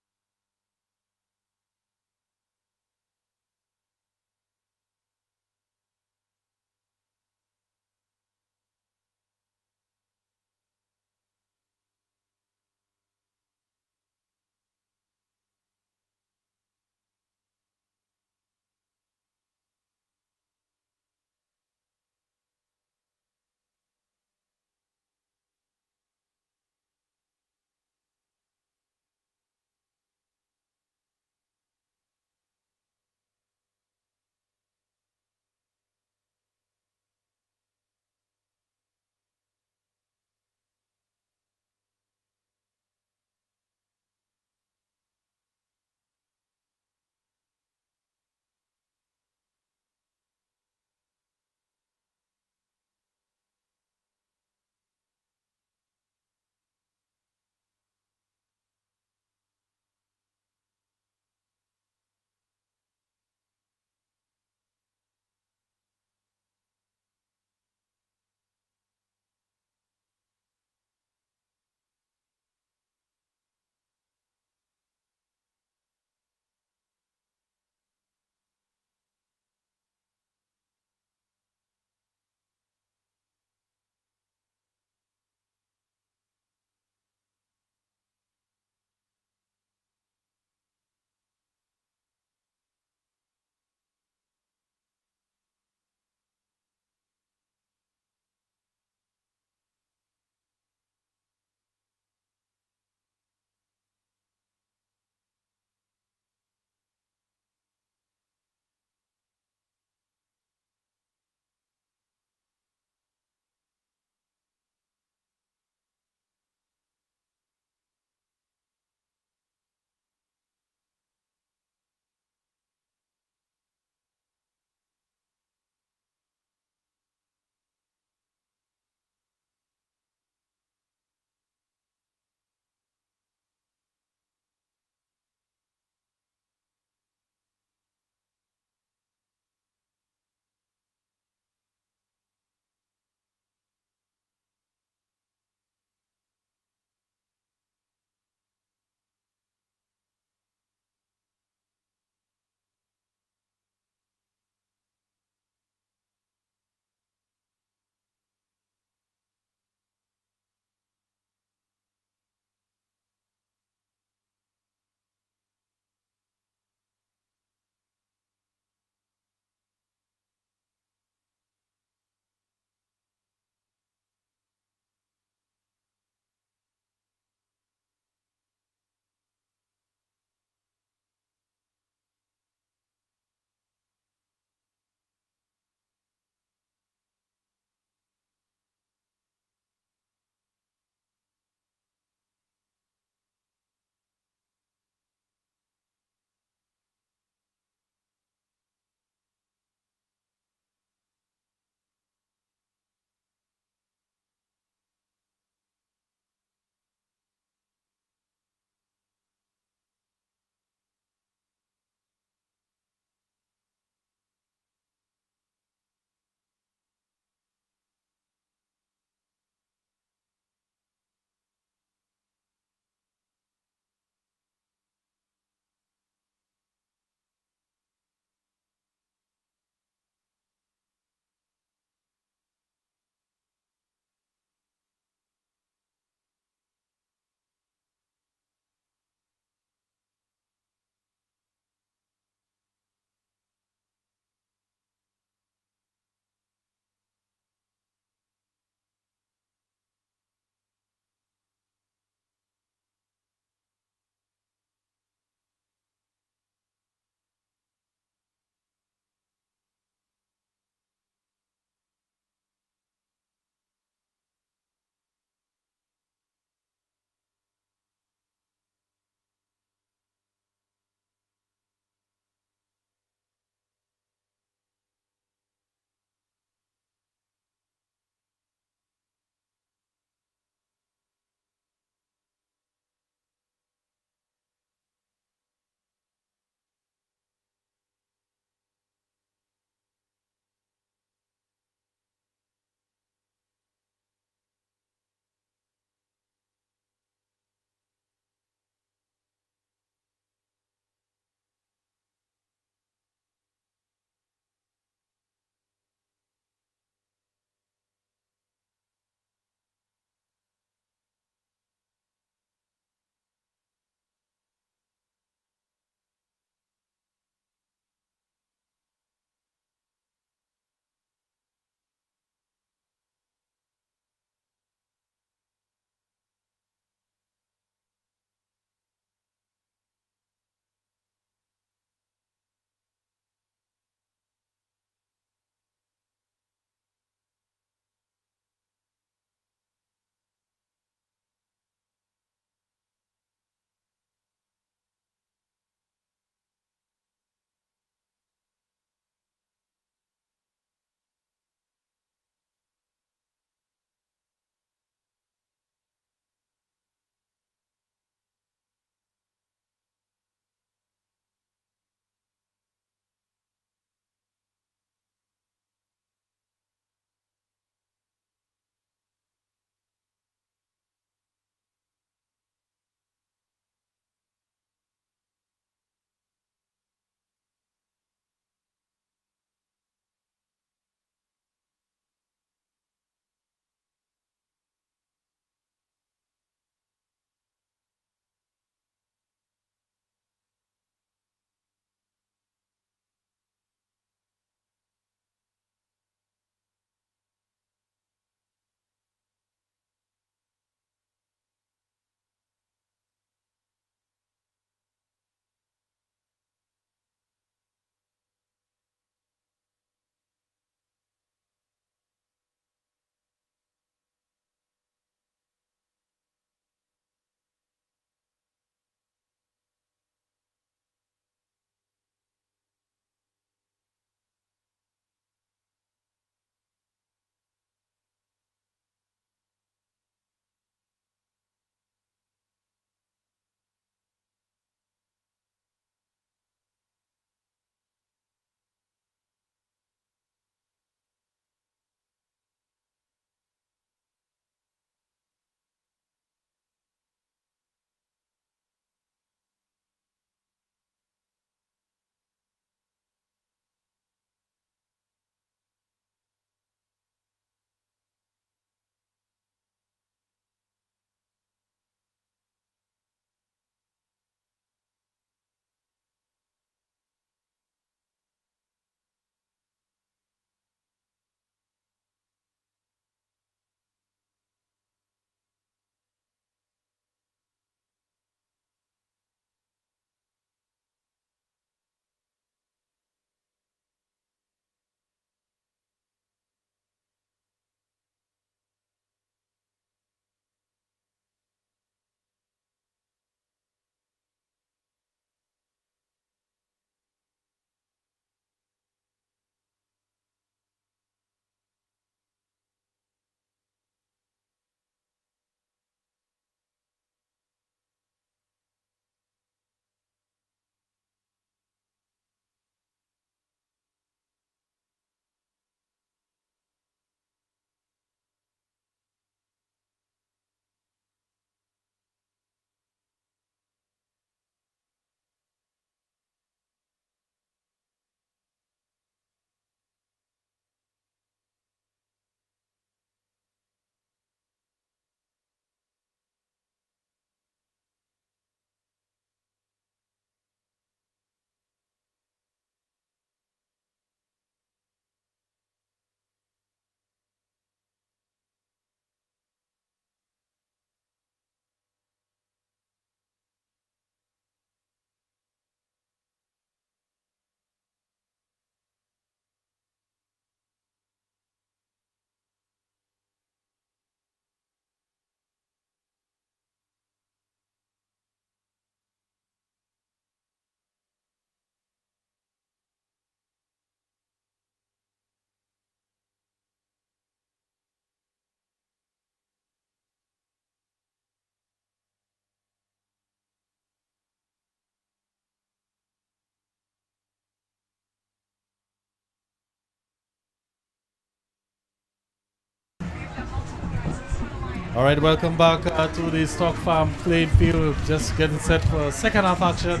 All right, welcome back to the Stock Farm playing field. Just getting set for second half action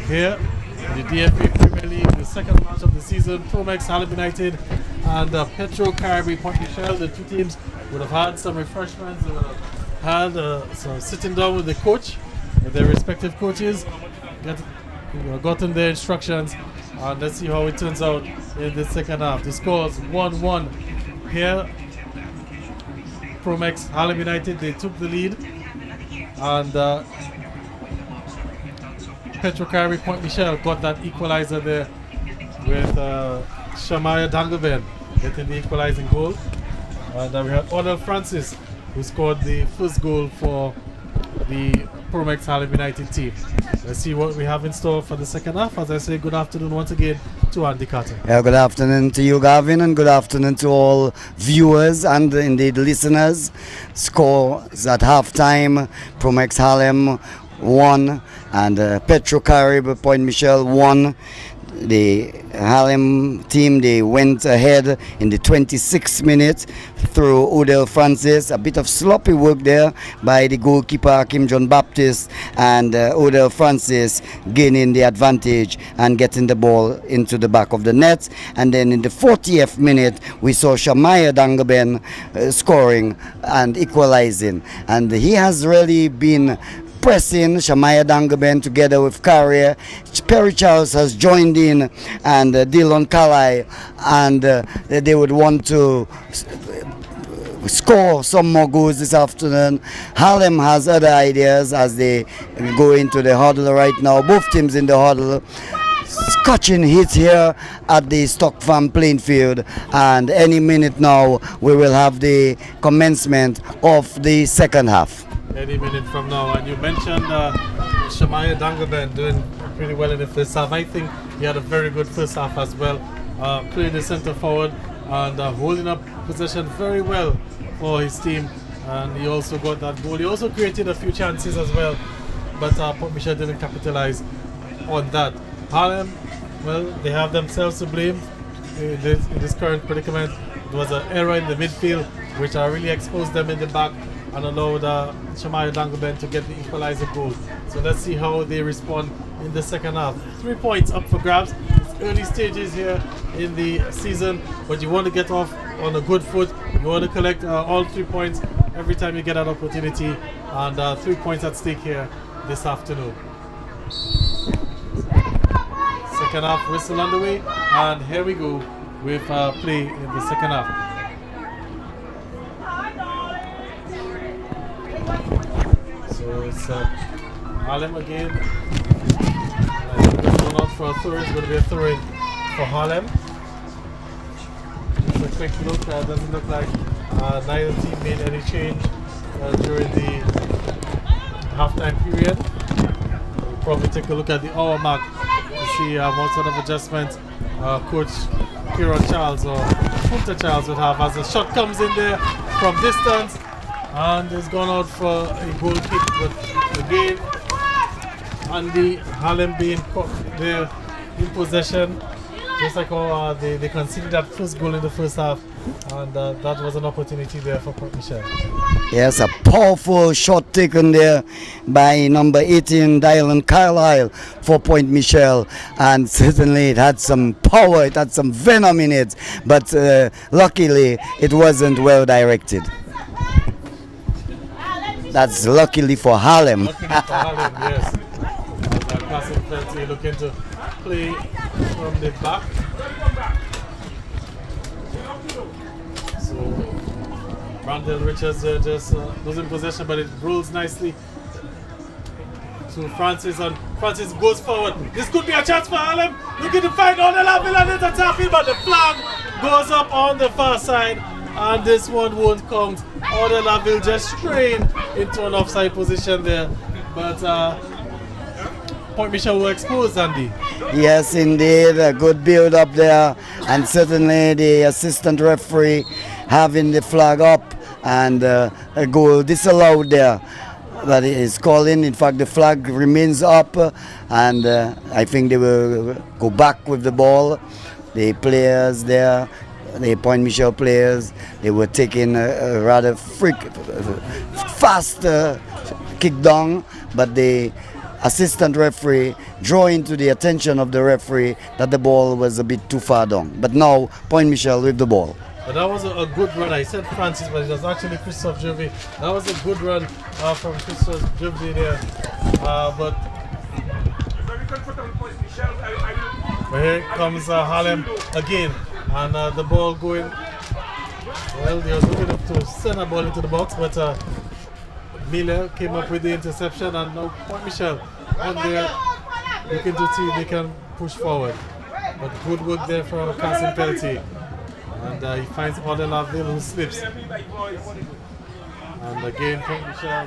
here in the DFA Premier League, the second match of the season. Promex Harlem United and Petro Caribbean Point Michel. The two teams would have had some refreshments. They would have had some sitting down with the coach, with their respective coaches, gotten their instructions, and let's see how it turns out in the second half. The score is 1-1 here. Promex Harlem United, they took the lead, and Petro Caribbean Point Michel got that equalizer there with Shamaya Dangleben getting the equalizing goal, and we had Odell Francis who scored the first goal for the Promex Harlem United team. Let's see what we have in store for the second half. As I say, good afternoon once again to Andy Carter. Good afternoon to you, Gavin, and good afternoon to all viewers and indeed listeners. Scores at halftime: Promex Harlem 1 and Petro Caribbean Point Michel 1. The Harlem team, they went ahead in the 26th minute through Odell Francis. A bit of sloppy work there by the goalkeeper Kim John Baptist, and Odell Francis gaining the advantage and getting the ball into the back of the net. And then in the 40th minute we saw Shamaya Dangleben scoring and equalizing, and he has really been pressing Shamaya Dangleben together with Carrier. Perry Charles has joined in, and Dylan Kalai, and they would want to score some more goals this afternoon. Harlem has other ideas as they go into the huddle right now. Both teams in the huddle. Scotching hit here at the Stock Farm playing field, and any minute now we will have the commencement of the second half. Any minute from now. And you mentioned Shamaya Dangleben doing pretty well in the first half. I think he had a very good first half as well, playing the centre forward and holding up possession very well for his team, and he also got that goal. He also created a few chances as well, but Port Michel didn't capitalize on that. Harlem, well, they have themselves to blame in this current predicament. There was an error in the midfield which really exposed them in the back and allowed Shamaya Dangleben to get the equalizer goal. So let's see how they respond in the second half. 3 points up for grabs. It's early stages here in the season, but you want to get off on a good foot. You want to collect all 3 points every time you get an opportunity, and 3 points at stake here this afternoon. Second half whistle underway, and here we go with play in the second half. So it's Harlem again. Going out for a throw. It's going to be a throw in for Harlem. Just a quick look. Doesn't look like neither team made any change during the halftime period. We'll probably take a look at the hour mark to see what sort of adjustments Coach Kieran Charles or Punta Charles would have, as the shot comes in there from distance. And it's gone out for a goal kick, but again, Andy Harlem being there in possession, just like how they conceded that first goal in the first half, and that was an opportunity there for Port Michel. Yes, a powerful shot taken there by number 18, Dylan Carlisle, for Point Michel, and certainly it had some power, it had some venom in it, but luckily it wasn't well directed. That's luckily for Harlem. Luckily for Harlem, yes. And passing penalty, looking to play from the back. So Brandon Richards just losing possession, but it rolls nicely to Francis, and Francis goes forward. This could be a chance for Harlem. Looking to find on the level, and it's a tapping, but the flag goes up on the far side, and this one won't count. Laville just strained into an offside position there, but Point Michel were exposed, Andy. Yes, indeed, a good build up there, and certainly the assistant referee having the flag up, and a goal disallowed there. That is calling. In fact, the flag remains up, and I think they will go back with the ball. The players there the Point Michel players, they were taking a rather faster kick down, but the assistant referee drawing to the attention of the referee that the ball was a bit too far down. But now Point Michel with the ball. But that was a good run. I said Francis, but it was actually Christophe Gervais. That was a good run from Christophe Gervais there. But here comes Harlem again, and the ball going. Well, they was looking to send a ball into the box, but Miller came up with the interception, and now Point Michel on there looking to see if they can push forward. But good work there from Cassim Peltier. And he finds Ode Laville who slips. And again, Point Michel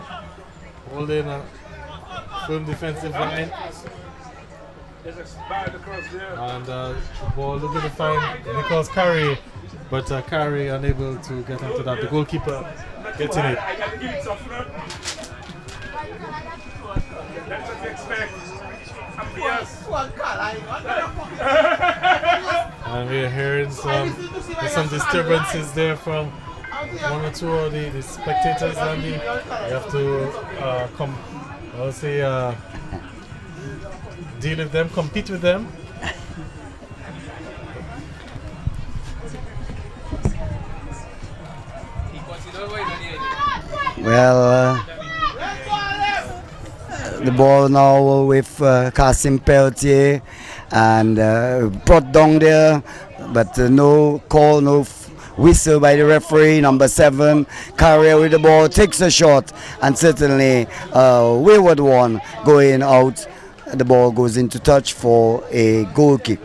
holding a firm defensive line. And ball looking to find Nicholas Carey, but Carey unable to get into that. The goalkeeper getting it. And we're hearing some disturbances there from one or two of the spectators, Andy. We have to deal with them, compete with them. Well, the ball now with Cassim Peltier, and brought down there, but no call, no whistle by the referee. Number 7, Carrier with the ball, takes a shot, and certainly wayward one going out. The ball goes into touch for a goal kick.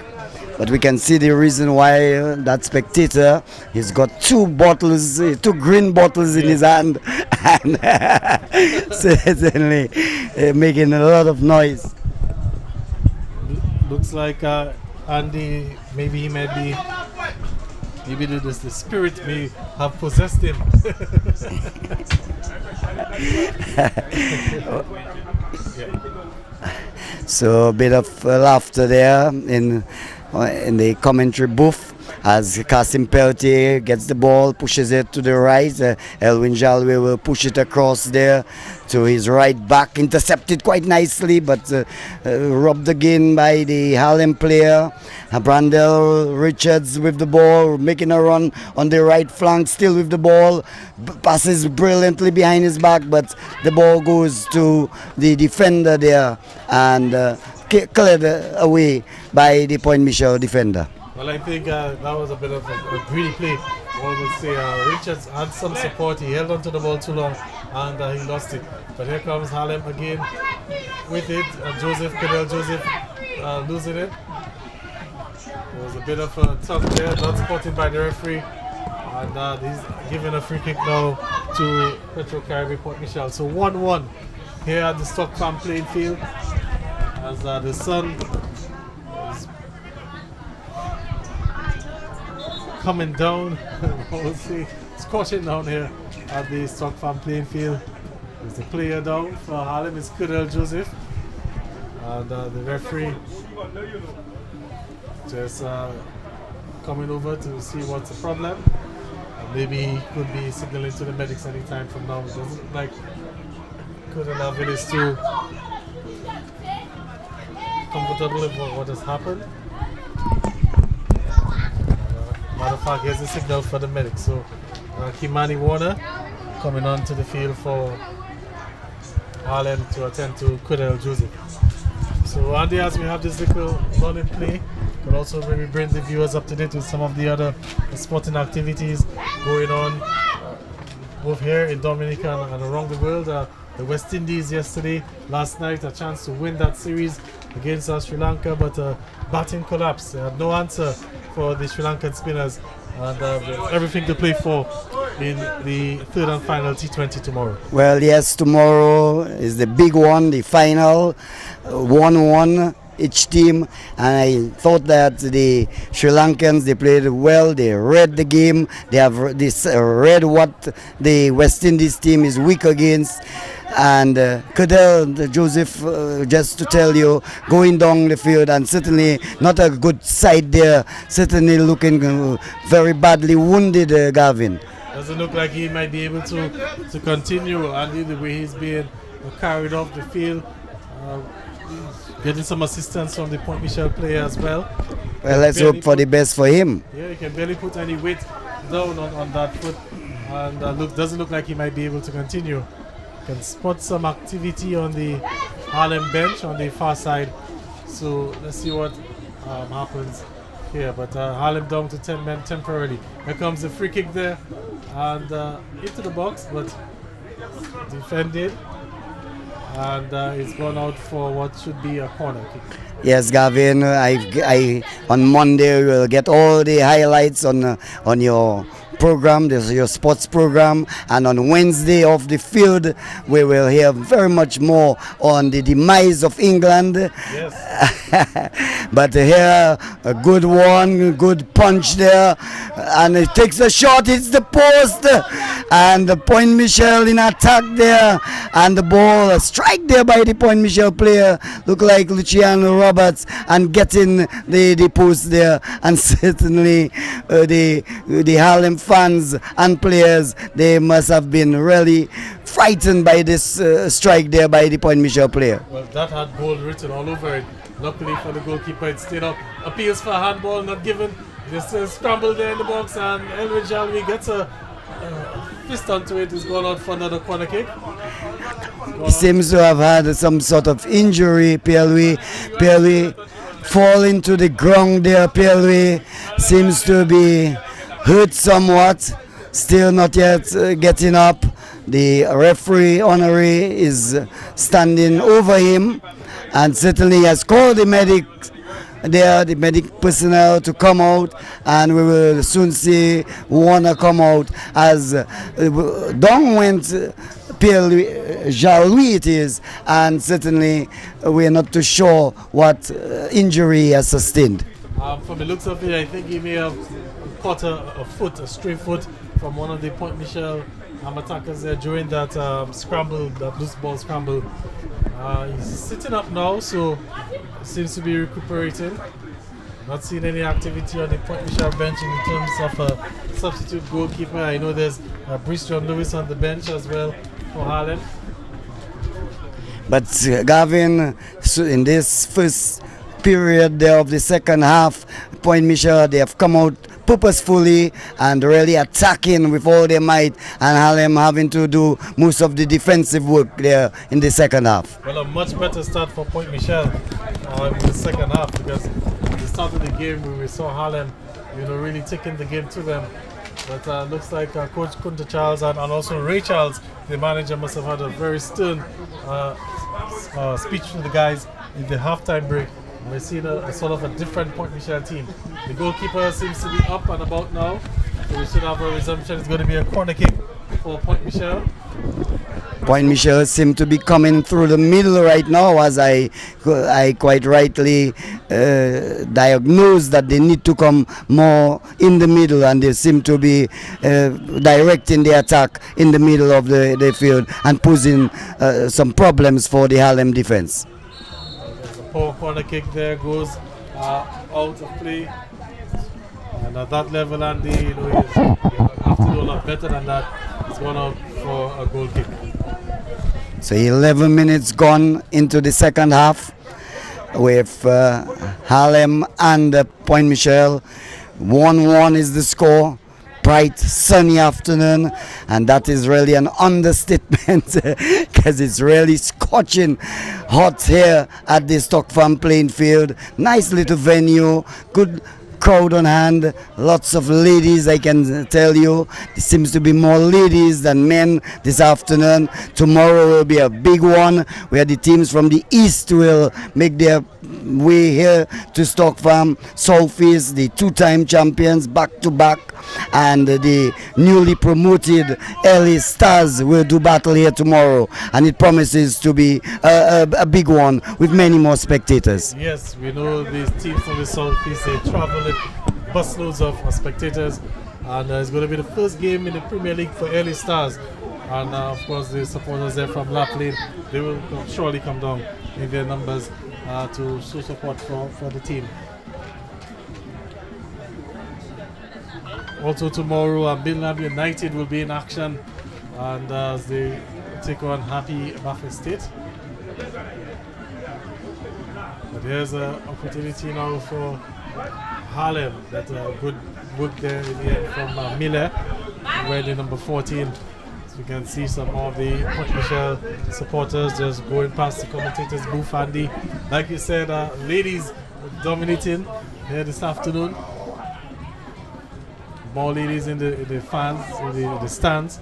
But we can see the reason why that spectator, he's got 2 green bottles in his hand, and certainly making a lot of noise. Looks like Andy, maybe the spirit may have possessed him. So a bit of laughter there in the commentary booth as Cassim Peltier gets the ball, pushes it to the right. Elwin Jalwe will push it across there to his right back, intercepted quite nicely, but robbed again by the Harlem player. Brandel Richards with the ball, making a run on the right flank, still with the ball, passes brilliantly behind his back, but the ball goes to the defender there and cleared away by the Point Michel defender. Well, I think that was a bit of a greedy play. One would say Richards had some support. He held on to the ball too long, and he lost it. But here comes Harlem again with it. Cadell Joseph losing it. There was a bit of a tough there, not spotted by the referee. And he's giving a free kick now to Petro Caribbean Port Michel. So 1-1 here at the Stock Farm playing field. As the sun is coming down, we'll see, scorching down here at the Stock Farm playing field. There's the player down for Harlem, it's Cadell Joseph. And the referee just coming over to see what's the problem. Maybe he could be signaling to the medics anytime from now. It doesn't look like Cadell is too comfortable with what has happened. Matter of fact, here's the signal for the medics. So Kimani Warner coming onto the field for Harlem to attend to Cadell Joseph. So Andy, as we have this little running play, could also maybe bring the viewers up to date with some of the other sporting activities going on both here in Dominica and around the world. The West Indies yesterday, last night, a chance to win that series against Sri Lanka, but batting collapse. They had no answer for the Sri Lankan spinners, and everything to play for in the 3rd and final T20 tomorrow. Well, yes, tomorrow is the big one, the final 1-1 each team, and I thought that the Sri Lankans, they played well, they read the game, they have this, read what the West Indies team is weak against. And Cadell, Joseph, just to tell you, going down the field, and certainly not a good side there, certainly looking very badly wounded, Gavin. Doesn't look like he might be able to continue, and the way he's being carried off the field. Getting some assistance from the Point Michel player as well. Well, let's hope for the best for him. Yeah, he can barely put any weight down on that foot, and doesn't look like he might be able to continue. Can spot some activity on the Harlem bench on the far side, so let's see what happens here. But Harlem down to 10 men temporarily. Here comes the free kick there, and into the box, but defended, and it's gone out for what should be a corner kick. Yes, Gavin, I on Monday will get all the highlights on your program, there's your sports program, and on Wednesday off the field we will hear very much more on the demise of England. Yes. But here a good one, good punch there, and it takes a shot, hits the post, and the Point Michel in attack there, and the ball, a strike there by the Point Michel player, look like Luciano Roberts, and getting the post there, and certainly the Harlem fans and players, they must have been really frightened by this strike there by the Point Michel player. Well, that had goal written all over it. Luckily for the goalkeeper, it stayed up. Appeals for a handball, not given. Just scrambled there in the box, and Elwin Jalwi gets a fist onto it. He's gone out for another corner kick. He seems to have had some sort of injury, Pelwi fall into the ground there. Pelwi seems to be hurt somewhat, still not yet getting up. The referee honorary is standing over him, and certainly has called the medic there, the medic personnel, to come out, and we will soon see Warner come out as down went Pierre Jalui it is, and certainly we are not too sure what injury he has sustained. From the looks of it, I think he may have caught a stray foot from one of the Point Michel attackers there during that scramble, that loose ball scramble. He's sitting up now, so seems to be recuperating. Not seeing any activity on the Point Michel bench in terms of a substitute goalkeeper. I know there's Brice John Lewis on the bench as well for Harlem. But Gavin, so in this first period there of the second half, Point Michel, they have come out purposefully and really attacking with all their might, and Harlem having to do most of the defensive work there in the second half. Well, a much better start for Point Michel in the second half, because at the start of the game we saw Harlem, really taking the game to them. But looks like Coach Kunta Charles and also Ray Charles, the manager, must have had a very stern speech to the guys in the halftime break. We're seeing a sort of a different Point Michel team. The goalkeeper seems to be up and about now, so we should have a resumption. It's going to be a corner kick for Point Michel. Point Michel seem to be coming through the middle right now, as I quite rightly diagnosed that they need to come more in the middle, and they seem to be directing the attack in the middle of the field and posing some problems for the Harlem defense. Poor corner kick there, goes out of play, and at that level, Andy, you have to do a lot better than that. It's gone out for a goal kick. So 11 minutes gone into the second half with Harlem and Point Michel. 1-1 is the score. Bright sunny afternoon, and that is really an understatement because it's really scorching hot here at the Stock Farm playing field. Nice little venue, good crowd on hand, lots of ladies, I can tell you. There seems to be more ladies than men this afternoon. Tomorrow will be a big one where the teams from the east will make their way here to Stock Farm. Southeast, the two-time champions, back-to-back, and the newly promoted LA Stars will do battle here tomorrow, and it promises to be a big one with many more spectators. Yes, we know these teams from the southeast, they travel with busloads of spectators, and it's going to be the first game in the Premier League for LA Stars, and of course the supporters there from Laplane, they will surely come down in their numbers to show support for the team. Also tomorrow, Bilnab United will be in action, and as they take on Happy Buffet State. But here's an opportunity now for Harlem. That good work there in the end from Miller, wearing number 14. So you can see some of the Port Michel supporters just going past the commentators' booth. Andy, like you said, ladies dominating here this afternoon. More ladies in the fans, in the stands.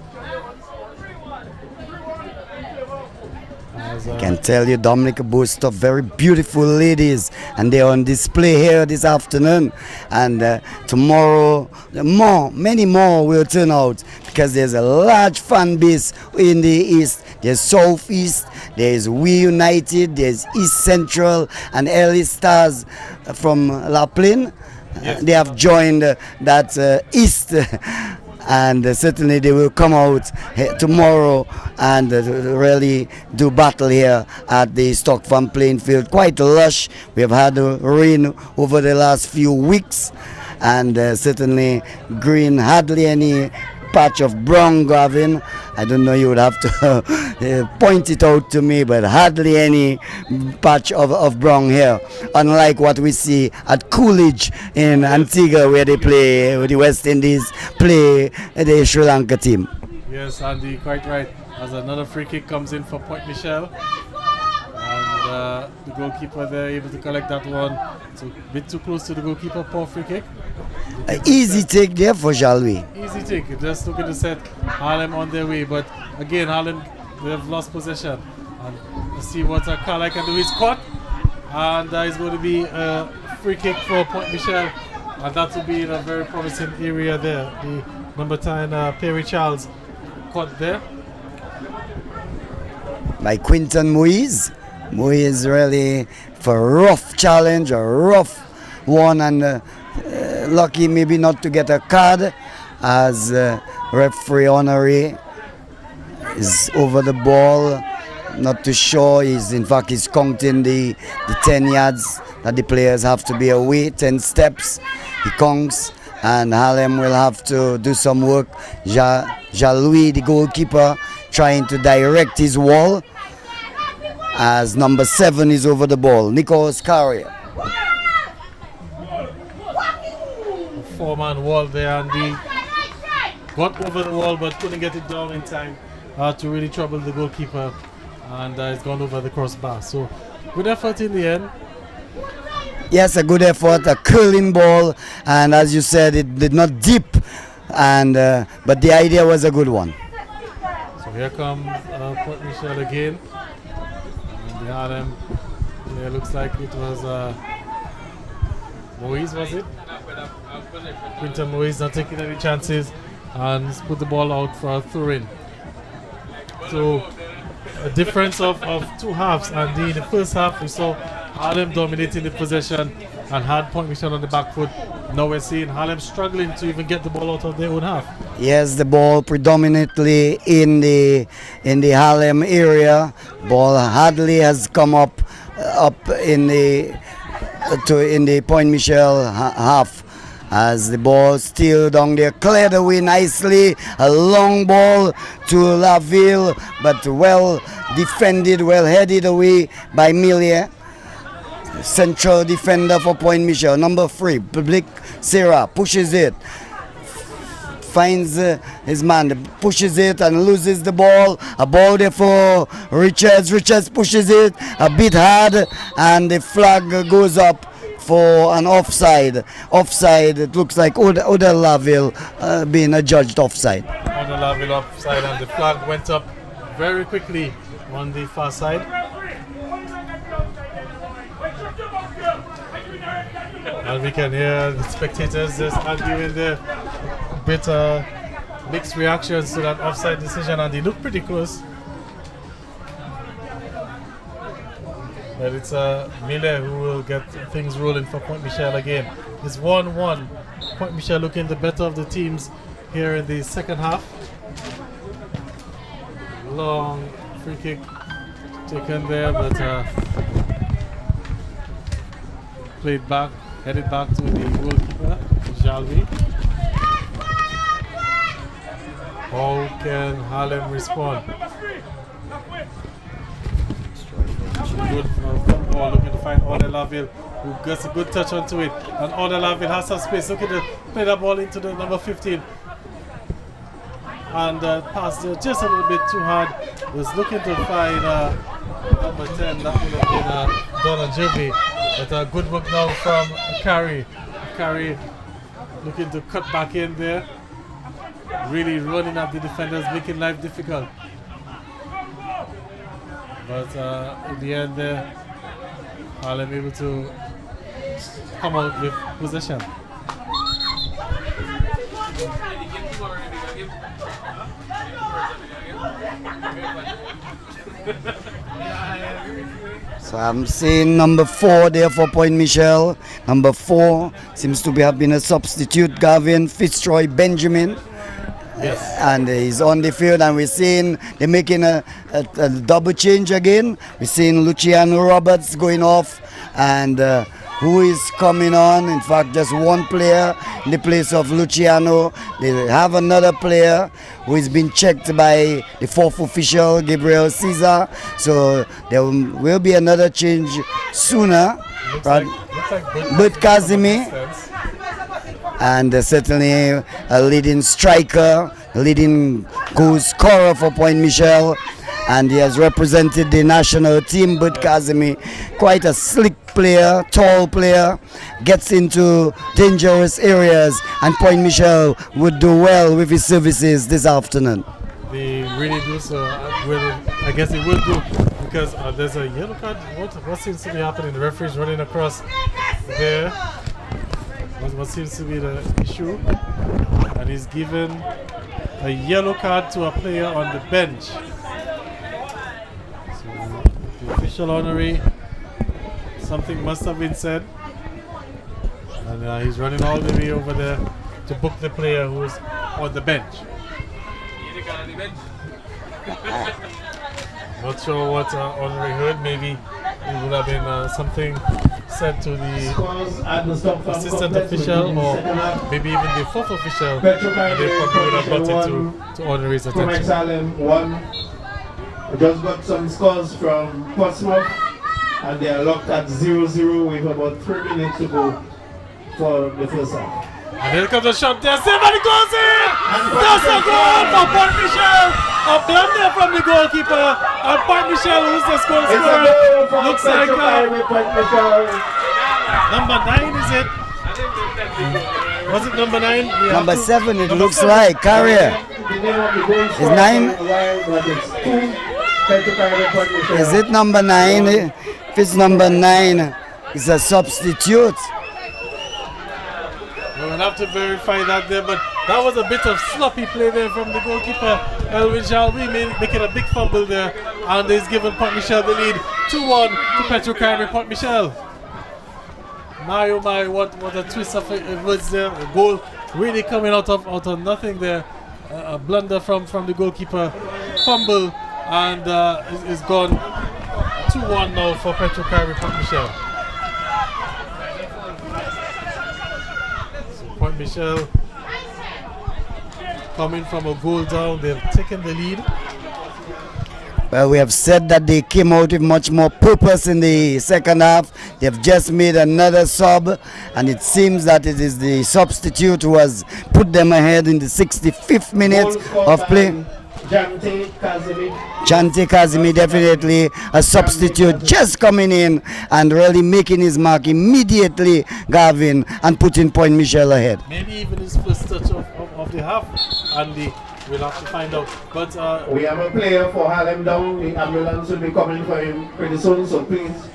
I can tell you, Dominic boasts of very beautiful ladies, and they are on display here this afternoon. And tomorrow, many more will turn out, because there's a large fan base in the east. There's Southeast, there's We United, there's East Central, and LA Stars from Laplane. Yes. They have joined that east. And certainly they will come out tomorrow and really do battle here at the Stock Farm playing field. Quite lush. We have had rain over the last few weeks, and certainly green, hardly any patch of brown, Gavin. I don't know, you would have to point it out to me, but hardly any patch of brown here, unlike what we see at Coolidge in Antigua, where they play, where the West Indies play the Sri Lanka team. Yes, Andy, quite right. As another free kick comes in for Point Michel, and the goalkeeper there able to collect that one. So a bit too close to the goalkeeper, poor free kick. Easy take there for Jalwi. Easy take, just looking to set Harlem on their way, but again Harlem, they have lost possession, and let's see what Carly can do. He's caught, and it's going to be a free kick for Point Michel, and that will be in a very promising area there. The number 10 Perry Charles caught there by Quinton Moise. Moise really for a rough challenge, a rough one, and lucky maybe not to get a card, as referee Honoré is over the ball, not too sure. He's counting the 10 yards that the players have to be away, 10 steps. He counts, and Harlem will have to do some work. Jalui, the goalkeeper, trying to direct his wall, as number 7 is over the ball. Nico Oscaria. Four-man wall there, and he got over the wall but couldn't get it down in time to really trouble the goalkeeper, and it's gone over the crossbar. So good effort in the end. Yes, a good effort, a curling ball, and as you said, it did not dip, and but the idea was a good one. So here comes Port Michel again, and behind him, it looks like it was Moise, was it? Quinton Moise not taking any chances and put the ball out for a throw-in. So a difference of 2 halves, and in the first half we saw Harlem dominating the possession and had Point Michel on the back foot. Now we're seeing Harlem struggling to even get the ball out of their own half. Yes, the ball predominantly in the Harlem area. Ball hardly has come up in the Point Michel half, as the ball still down there, cleared away nicely. A long ball to Laville, but well defended, well headed away by Millier. Central defender for Point Michel, number 3, Public Serra, pushes it, finds his man, pushes it and loses the ball. A ball there for Richards. Richards pushes it a bit hard, and the flag goes up for an offside. Offside, it looks like Odell Laville being adjudged offside. On the level offside, and the flag went up very quickly on the far side. And we can hear the spectators just arguing there, a bit mixed reactions to that offside decision, and they look pretty close. But it's Michel who will get things rolling for Point Michel again. It's 1-1. Point Michel looking the better of the teams here in the second half. Long free kick taken there, but played back, headed back to the goalkeeper, Jalvi. How can Harlem respond? Good ball, looking to find Odell Laville, who gets a good touch onto it, and Odell Laville has some space, looking to play that ball into the number 15, and passed just a little bit too hard. Was looking to find number 10, that would have been Donna Jervey, but good work now from Carey looking to cut back in there, really running at the defenders, making life difficult. But in the end there, Harlem able to come out with possession. So I'm seeing number 4 there for Point Michel. Number 4 seems to have been a substitute, Gavin Fitzroy Benjamin. Yes. And he's on the field, and we're seeing they're making a double change again. We're seeing Luciano Roberts going off, and who is coming on? In fact, just one player in the place of Luciano. They have another player who is being checked by the 4th official, Gabriel Caesar. So there will be another change sooner. Looks like But Kazimi. And certainly a leading striker, leading goal scorer for Point Michel, and he has represented the national team. But Kazimi, quite a slick player, tall player, gets into dangerous areas, and Point Michel would do well with his services this afternoon. They really do so. I guess they will do, because there's a yellow card. What seems to be happening? The referee's running across there. What seems to be the issue, and he's given a yellow card to a player on the bench. So the official honorary, something must have been said, and he's running all the way over there to book the player who's on the bench. Not sure what honorary heard. Maybe it would have been something said to the assistant official, or maybe even the 4th official, and they probably would have brought it to honorary's attention. Harlem 1. We just got some scores from Portsmouth, and they are locked at 0-0 with about 3 minutes to go for the first half. And here comes a shot there, save, and it goes in! That's a goal for Point Michel! A blunder from the goalkeeper, and Point Michel, who's the goal scorer, looks like number 9, is it? Was it number 9? Number 7, it looks like. Carrier. Is 9? Is it number 9? If it's number 9, it's a substitute. We'll have to verify that there, but that was a bit of sloppy play there from the goalkeeper, Elvin Jalvi, making a big fumble there, and he's given Point Michel the lead, 2-1 to Petrochem Point Michel. My oh my, what a twist of it was there, a goal really coming out of nothing there, a blunder from the goalkeeper, fumble, and it's gone 2-1 now for Petrochem Point Michel. Point Michel coming from a goal down, they've taken the lead. Well, we have said that they came out with much more purpose in the second half. They've just made another sub, and it seems that it is the substitute who has put them ahead in the 65th minute of play. Chante Kazimi definitely a substitute, just coming in and really making his mark immediately, Gavin, and putting Point Michel ahead. Maybe even his first touch of the half, and we'll have to find out. But we have a player for Harlem down. The ambulance will be coming for him pretty soon, so please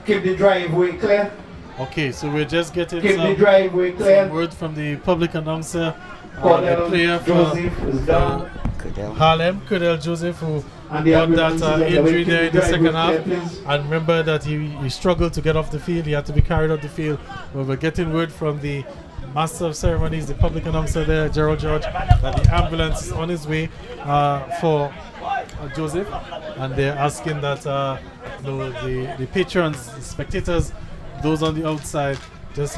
keep the driveway clear. Okay, so we're just getting the driveway clear. Some word from the public announcer. The player Joseph is down. Harlem, Cudell Joseph, who got that injury there in the second half. And remember that he struggled to get off the field. He had to be carried off the field. But we're getting word from the Master of Ceremonies, the public announcer there, Gerald George, that the ambulance is on its way for Joseph. And they're asking that the patrons, the spectators, those on the outside, just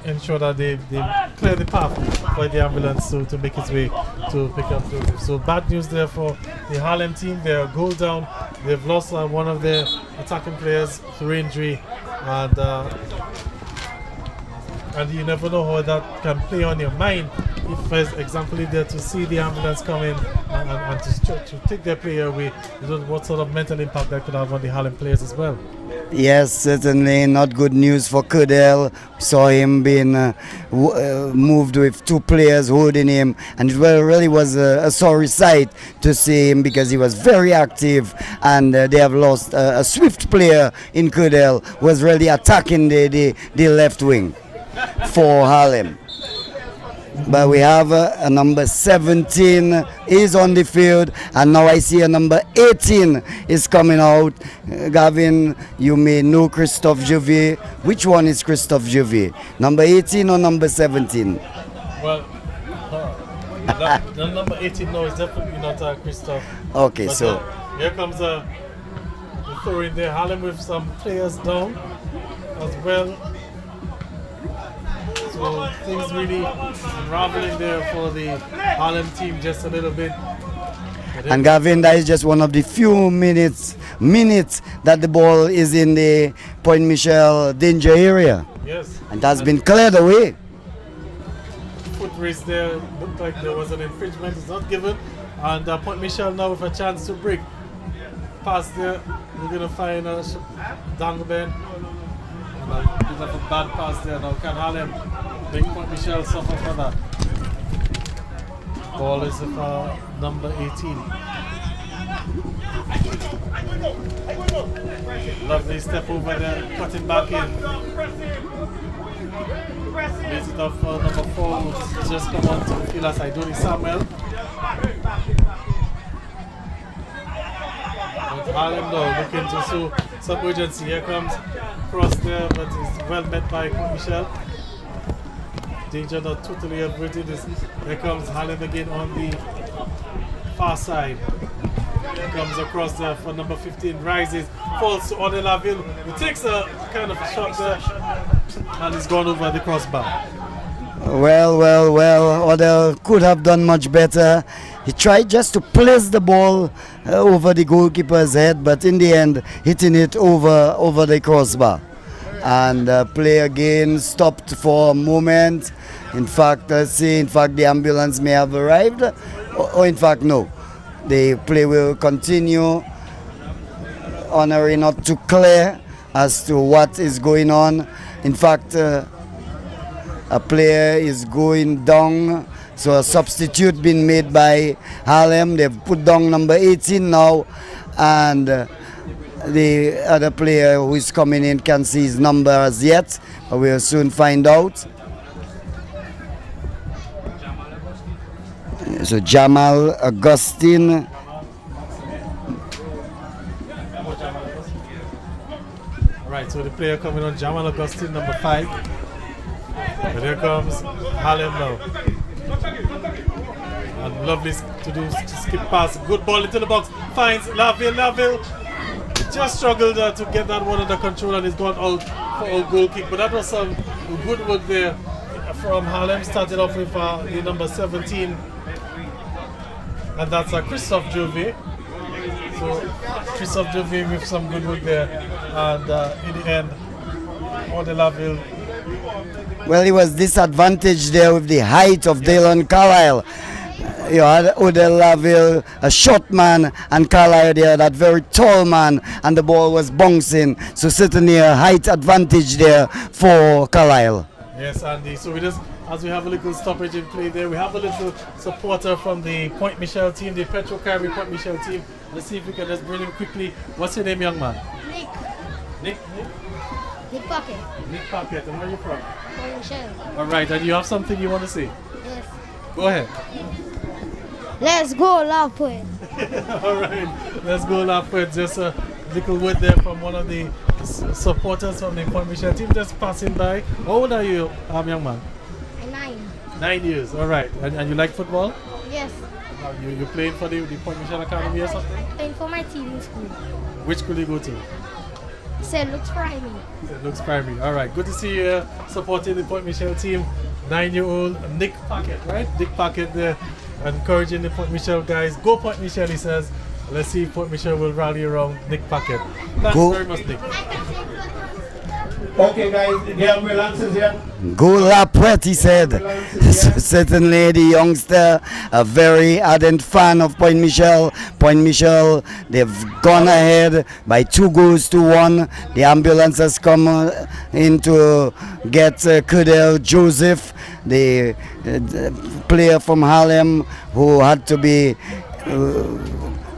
ensure that they clear the path for the ambulance to make its way to pick up Joseph. So bad news there for the Harlem team. They're a goal down. They've lost one of their attacking players through injury, and you never know how that can play on your mind. If, for example, if they're to see the ambulance come in and to take their player away, you don't know what sort of mental impact that could have on the Harlem players as well. Yes, certainly not good news for Cudell. Saw him being moved with two players holding him, and it really was a sorry sight to see him because he was very active, and they have lost a swift player in Cudell who was really attacking the left wing for Harlem. But we have a number 17 is on the field, and now I see a number 18 is coming out. Gavin, you may know Christophe Jouvier. Which one is Christophe Jouvier? Number 18 or number 17? Well, the number 18 now is definitely not Christophe. Okay, but, so here comes the throw in there. Harlem with some players down as well. So things really unraveling there for the Harlem team just a little bit. And Gavin, that is just one of the few minutes that the ball is in the Point Michel danger area. Yes. And that's been cleared away. Foot race there, looked like there was an infringement, it's not given. And Point Michel now with a chance to break. Pass there, we're going to find Dangleben. And a bit of a bad pass there now. Can Harlem make Point Michel suffer for that? Ball is with number 18. Lovely step over there, cutting back in. Leads it up for number 4, who's just come on to the field as Idoni Samuel. But Harlem now looking to show some urgency. Here comes cross there, but it's well met by Michel. Danger not totally averted. Here comes Harlem again on the far side. Here comes across there for number 15, rises, falls to Odell Laville, who takes a kind of shot there, and he's gone over the crossbar. Well, Odell could have done much better. He tried just to place the ball over the goalkeeper's head, but in the end, hitting it over the crossbar. And play again stopped for a moment. In fact, the ambulance may have arrived, or in fact, no. The play will continue. Honorary not too clear as to what is going on. In fact, a player is going down, so a substitute been made by Harlem. They've put down number 18 now, and the other player who is coming in can't see his number as yet, but we'll soon find out. So Jamal Augustine. Right, so the player coming on, Jamal Augustine, number 5. But here comes Harlem now. And lovely to skip pass. Good ball into the box. Finds Laville. Just struggled to get that one under control, and he's gone out for a goal kick. But that was some good work there from Harlem. Started off with the number 17. And that's Christophe Jouvier. So Christophe Jouvier with some good work there. And in the end, Odell Laville. Well, he was disadvantaged there with the height of Dallon Carlisle. You had Odell Laville, a short man, and Carlisle there, that very tall man, and the ball was bouncing. So certainly a height advantage there for Carlisle. Yes, Andy. So we just, as we have a little stoppage in play there, we have a little supporter from the Point Michel team, the Petro Caribbean Point Michel team. Let's see if we can just bring him quickly. What's your name, young man? Nick. Nick? Nick Pocket. Nick Pocket. And where are you from? Point Michel. All right. And you have something you want to say? Yes. Go ahead. Let's go, love poet. All right. Let's go laugh with just a little word there from one of the supporters from the Point Michel team just passing by. How old are you, young man? 9. 9 years. All right. And you like football? Yes. You playing for the Point Michel Academy or something? Playing for my team in school. Which school do you go to? St. Luke's Primary. It looks primary. All right, good to see you here supporting the Point Michel team. 9-year-old Nick Pocket, right? Nick Pocket there, encouraging the Point Michel guys. Go Point Michel, he says. Let's see if Point Michel will rally around Nick Pocket. Thanks Go. very much, Nick. Okay, guys, do you have relances here? Go La Puette, he said. Certainly the youngster, a very ardent fan of Point Michel. Point Michel, they've gone ahead by 2-1. The ambulance has come in to get Kudel Joseph, the player from Harlem, who had to be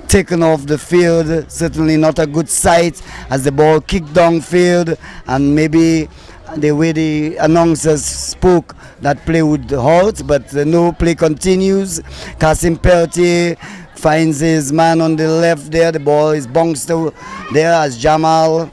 taken off the field. Certainly not a good sight as the ball kicked downfield, and maybe the way the announcers spoke, that play would halt, but no, play continues. Kasim Peltier finds his man on the left there. The ball is bounced there as Jamal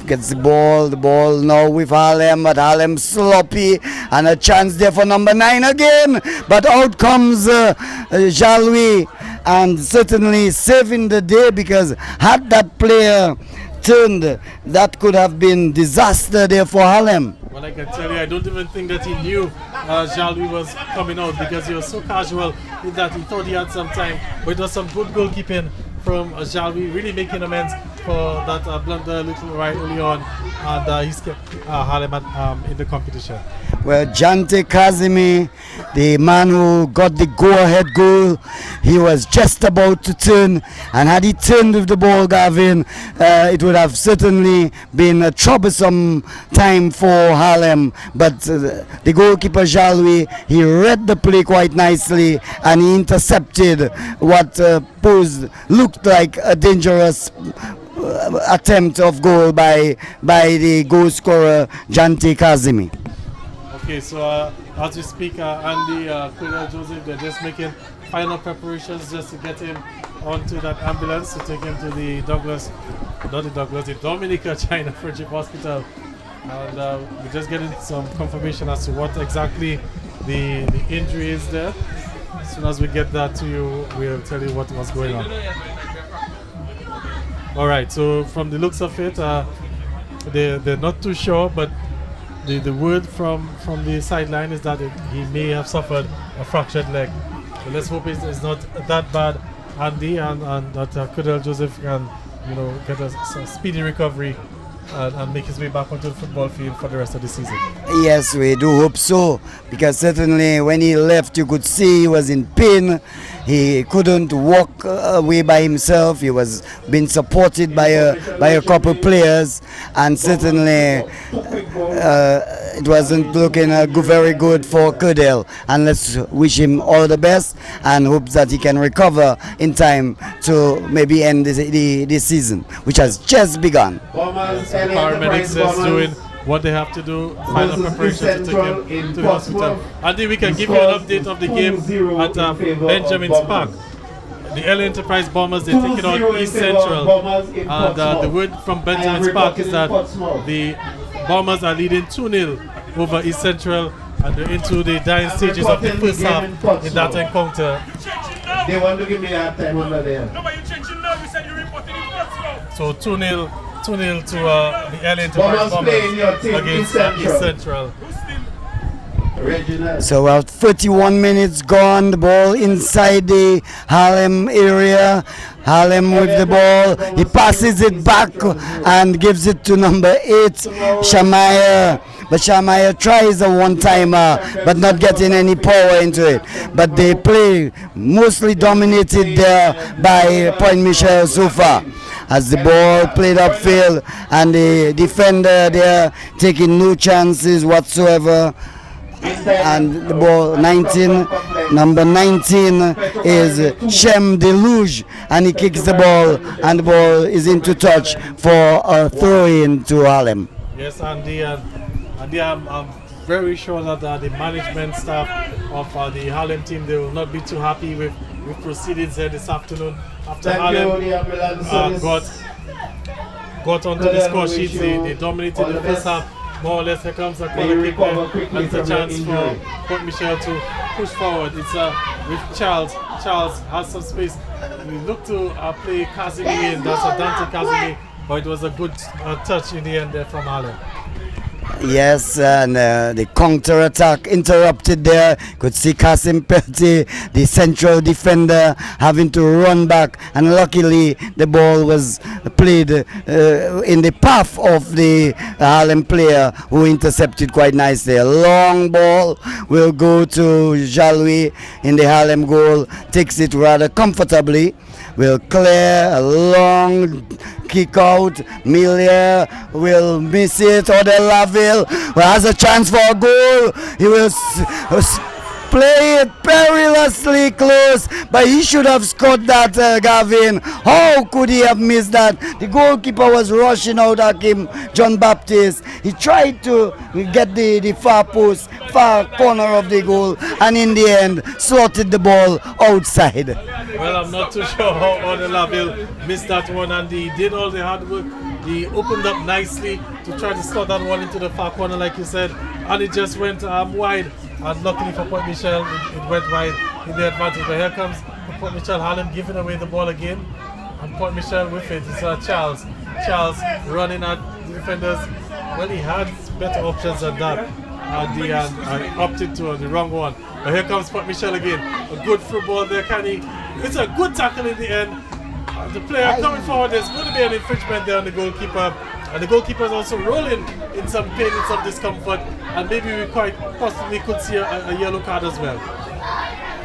gets the ball now with Harlem, but Harlem sloppy, and a chance there for number 9 again, but out comes Jalwi, and certainly saving the day, because had that player turned, that could have been disaster there for Harlem. Well, I can tell you, I don't even think that he knew Jalwi was coming out, because he was so casual in that he thought he had some time, but it was some good goalkeeping from Jalwi, really making amends for that blunder little right early on, and he's kept Harlem in the competition. Well, Jante Kazimi, the man who got the go-ahead goal, he was just about to turn, and had he turned with the ball, Gavin, it would have certainly been a troublesome time for Harlem. But the goalkeeper Jalwi, he read the play quite nicely, and he intercepted what looked like a dangerous attempt of goal by the goal scorer Jante Kazimi. Okay, so as we speak, Andy, Kudel Joseph, they're just making final preparations just to get him onto that ambulance to take him to the the Dominica China Friendship Hospital. And we're just getting some confirmation as to what exactly the injury is there. As soon as we get that to you, we'll tell you what was going on. All right, so from the looks of it, they're not too sure, but the word from the sideline is that he may have suffered a fractured leg. So let's hope it's not that bad, Andy, and that Kudel Joseph can, get a speedy recovery and make his way back onto the football field for the rest of the season. Yes, we do hope so, because certainly when he left, you could see he was in pain. He couldn't walk away by himself. He was being supported by a couple players, and certainly it wasn't looking very good for Kudel. And let's wish him all the best and hope that he can recover in time to maybe end the season, which has just begun. Paramedics is doing what they have to do, final preparation to take him to the hospital. Andy, we can give you an update of the game at Benjamin's Park. The LA Enterprise Bombers, they're taking on East Central, and the word from Benjamin's Park is that the Bombers are leading 2-0 over East Central, and they're into the dying stages of the first half in that encounter. They want to give me a time under there. So 2-0 to the LA Enterprise Bombers against East Central. So 31 minutes gone, the ball inside the Harlem area. Harlem with the ball, he passes it back and gives it to number 8, Shamaya, Bashamaya tries a one-timer, but not getting any power into it. But they play mostly dominated there by Point Michel so far. As the ball played upfield and the defender there taking no chances whatsoever. And the ball number 19 is Shem Deluge, and he kicks the ball, and the ball is into touch for a throw-in to Harlem. Yes, I'm very sure that the management staff of the Harlem team, they will not be too happy with proceedings here this afternoon. After Harlem got onto the score sheets, they dominated the first half. More or less, here comes a corner kick there, and it's a chance for Port Michel to push forward. It's with Charles. Charles has some space. We look to play Casimir in. That's a Dante Casimir, but it was a good touch in the end there from Harlem. Yes, and the counter-attack interrupted there. Could see Kasim Peltier, the central defender, having to run back, and luckily the ball was played in the path of the Harlem player who intercepted quite nicely. A long ball will go to Jalui in the Harlem goal, takes it rather comfortably. Will clear a long kick out. Miller will miss it. Odell Laville has a chance for a goal. He will play it perilously close, but he should have scored that, Gavin. How could he have missed that? The goalkeeper was rushing out at him, John Baptiste. He tried to get the far post, far corner of the goal, and in the end slotted the ball outside. Well, I'm not too sure how Odell Laville missed that one, and he did all the hard work. He opened up nicely to try to slot that one into the far corner, like you said, and it just went wide. And luckily for Port Michel, it went wide in the advantage. But here comes Port Michel, Harlem giving away the ball again. And Port Michel with it. It's Charles. Charles running at the defenders. Well, he had better options than that. And he opted to the wrong one. But here comes Port Michel again. A good through ball there. It's a good tackle in the end. The player coming forward, there's going to be an infringement there on the goalkeeper. And the goalkeeper is also rolling in some pain, in some discomfort, and maybe we quite possibly could see a yellow card as well.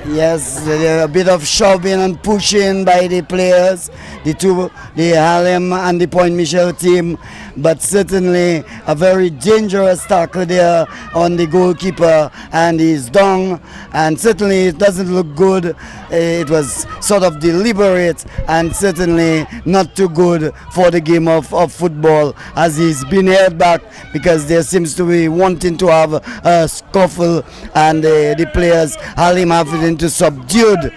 Yes, a bit of shoving and pushing by the players, the Harlem and the Point Michel team, but certainly a very dangerous tackle there on the goalkeeper, and he's down, and certainly it doesn't look good. It was sort of deliberate and certainly not too good for the game of football, as he's been held back because there seems to be wanting to have a scuffle, and the players, Harlem having to subdued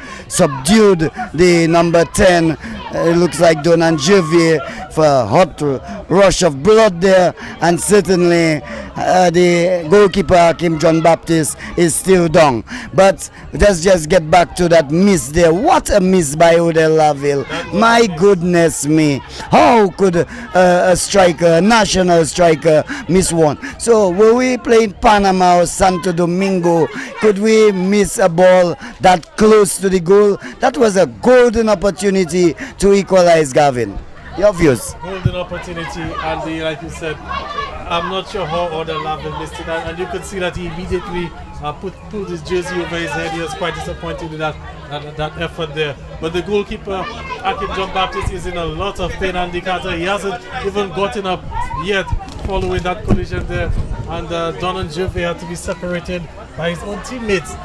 the number 10. It looks like Donan Javier for a hot rush of blood there, and certainly the goalkeeper Hakim John Baptiste is still down. But let's just get back to that miss there. What a miss by Odell Laville. My goodness me. How could a striker, a national striker, miss one? So were we playing Panama or Santo Domingo? Could we miss a ball that close to the goal? That was a golden opportunity to equalize, Gavin. Your views? Golden opportunity, and like you said, I'm not sure how Odell Laville missed it, and you could see that he immediately pulled his jersey over his head. He was quite disappointed with that effort there. But the goalkeeper, Hakim John Baptiste, is in a lot of pain, Andy Carter. He hasn't even gotten up yet following that collision there, and Donan Javier had to be separated by his own teammates.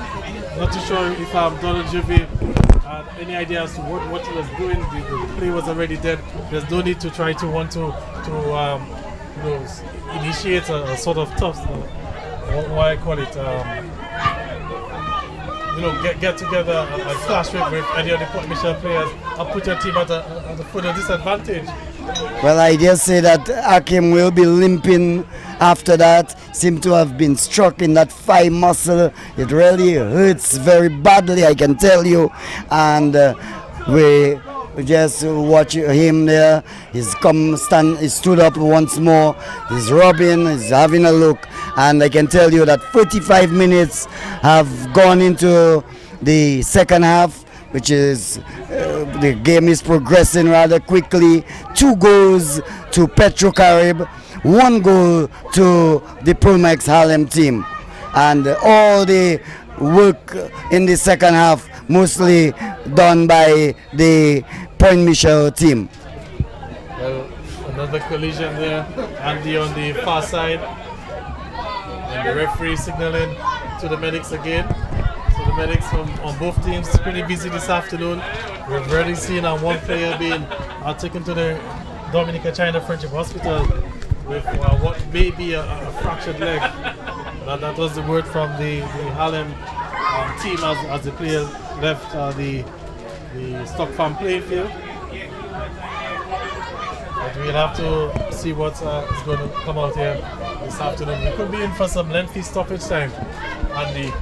Not too sure if Donan Javier had any idea as to what he was doing. The play was already dead. There's no need to try to initiate a sort of tough, what I call it, get together a clash with any of the Port Michel players and put your team at a further disadvantage. Well, I dare say that Hakim will be limping after that. Seemed to have been struck in that thigh muscle. It really hurts very badly, I can tell you. And we just watch him there. He stood up once more. He's rubbing, he's having a look. And I can tell you that 45 minutes have gone into the second half, which is the game is progressing rather quickly. 2 goals to Petro Carib, 1 goal to the Promax Harlem team. And all the work in the second half mostly done by the Point Michel team. Well, another collision there. Andy on the far side. And the referee signaling to the medics again. So the medics on both teams pretty busy this afternoon. We've already seen one player being taken to the Dominica China Friendship Hospital with what may be a fractured leg. That was the word from the Harlem team as the player left the Stock Farm playing field. But we'll have to see what's going to come out here this afternoon. We could be in for some lengthy stoppage time, Andy,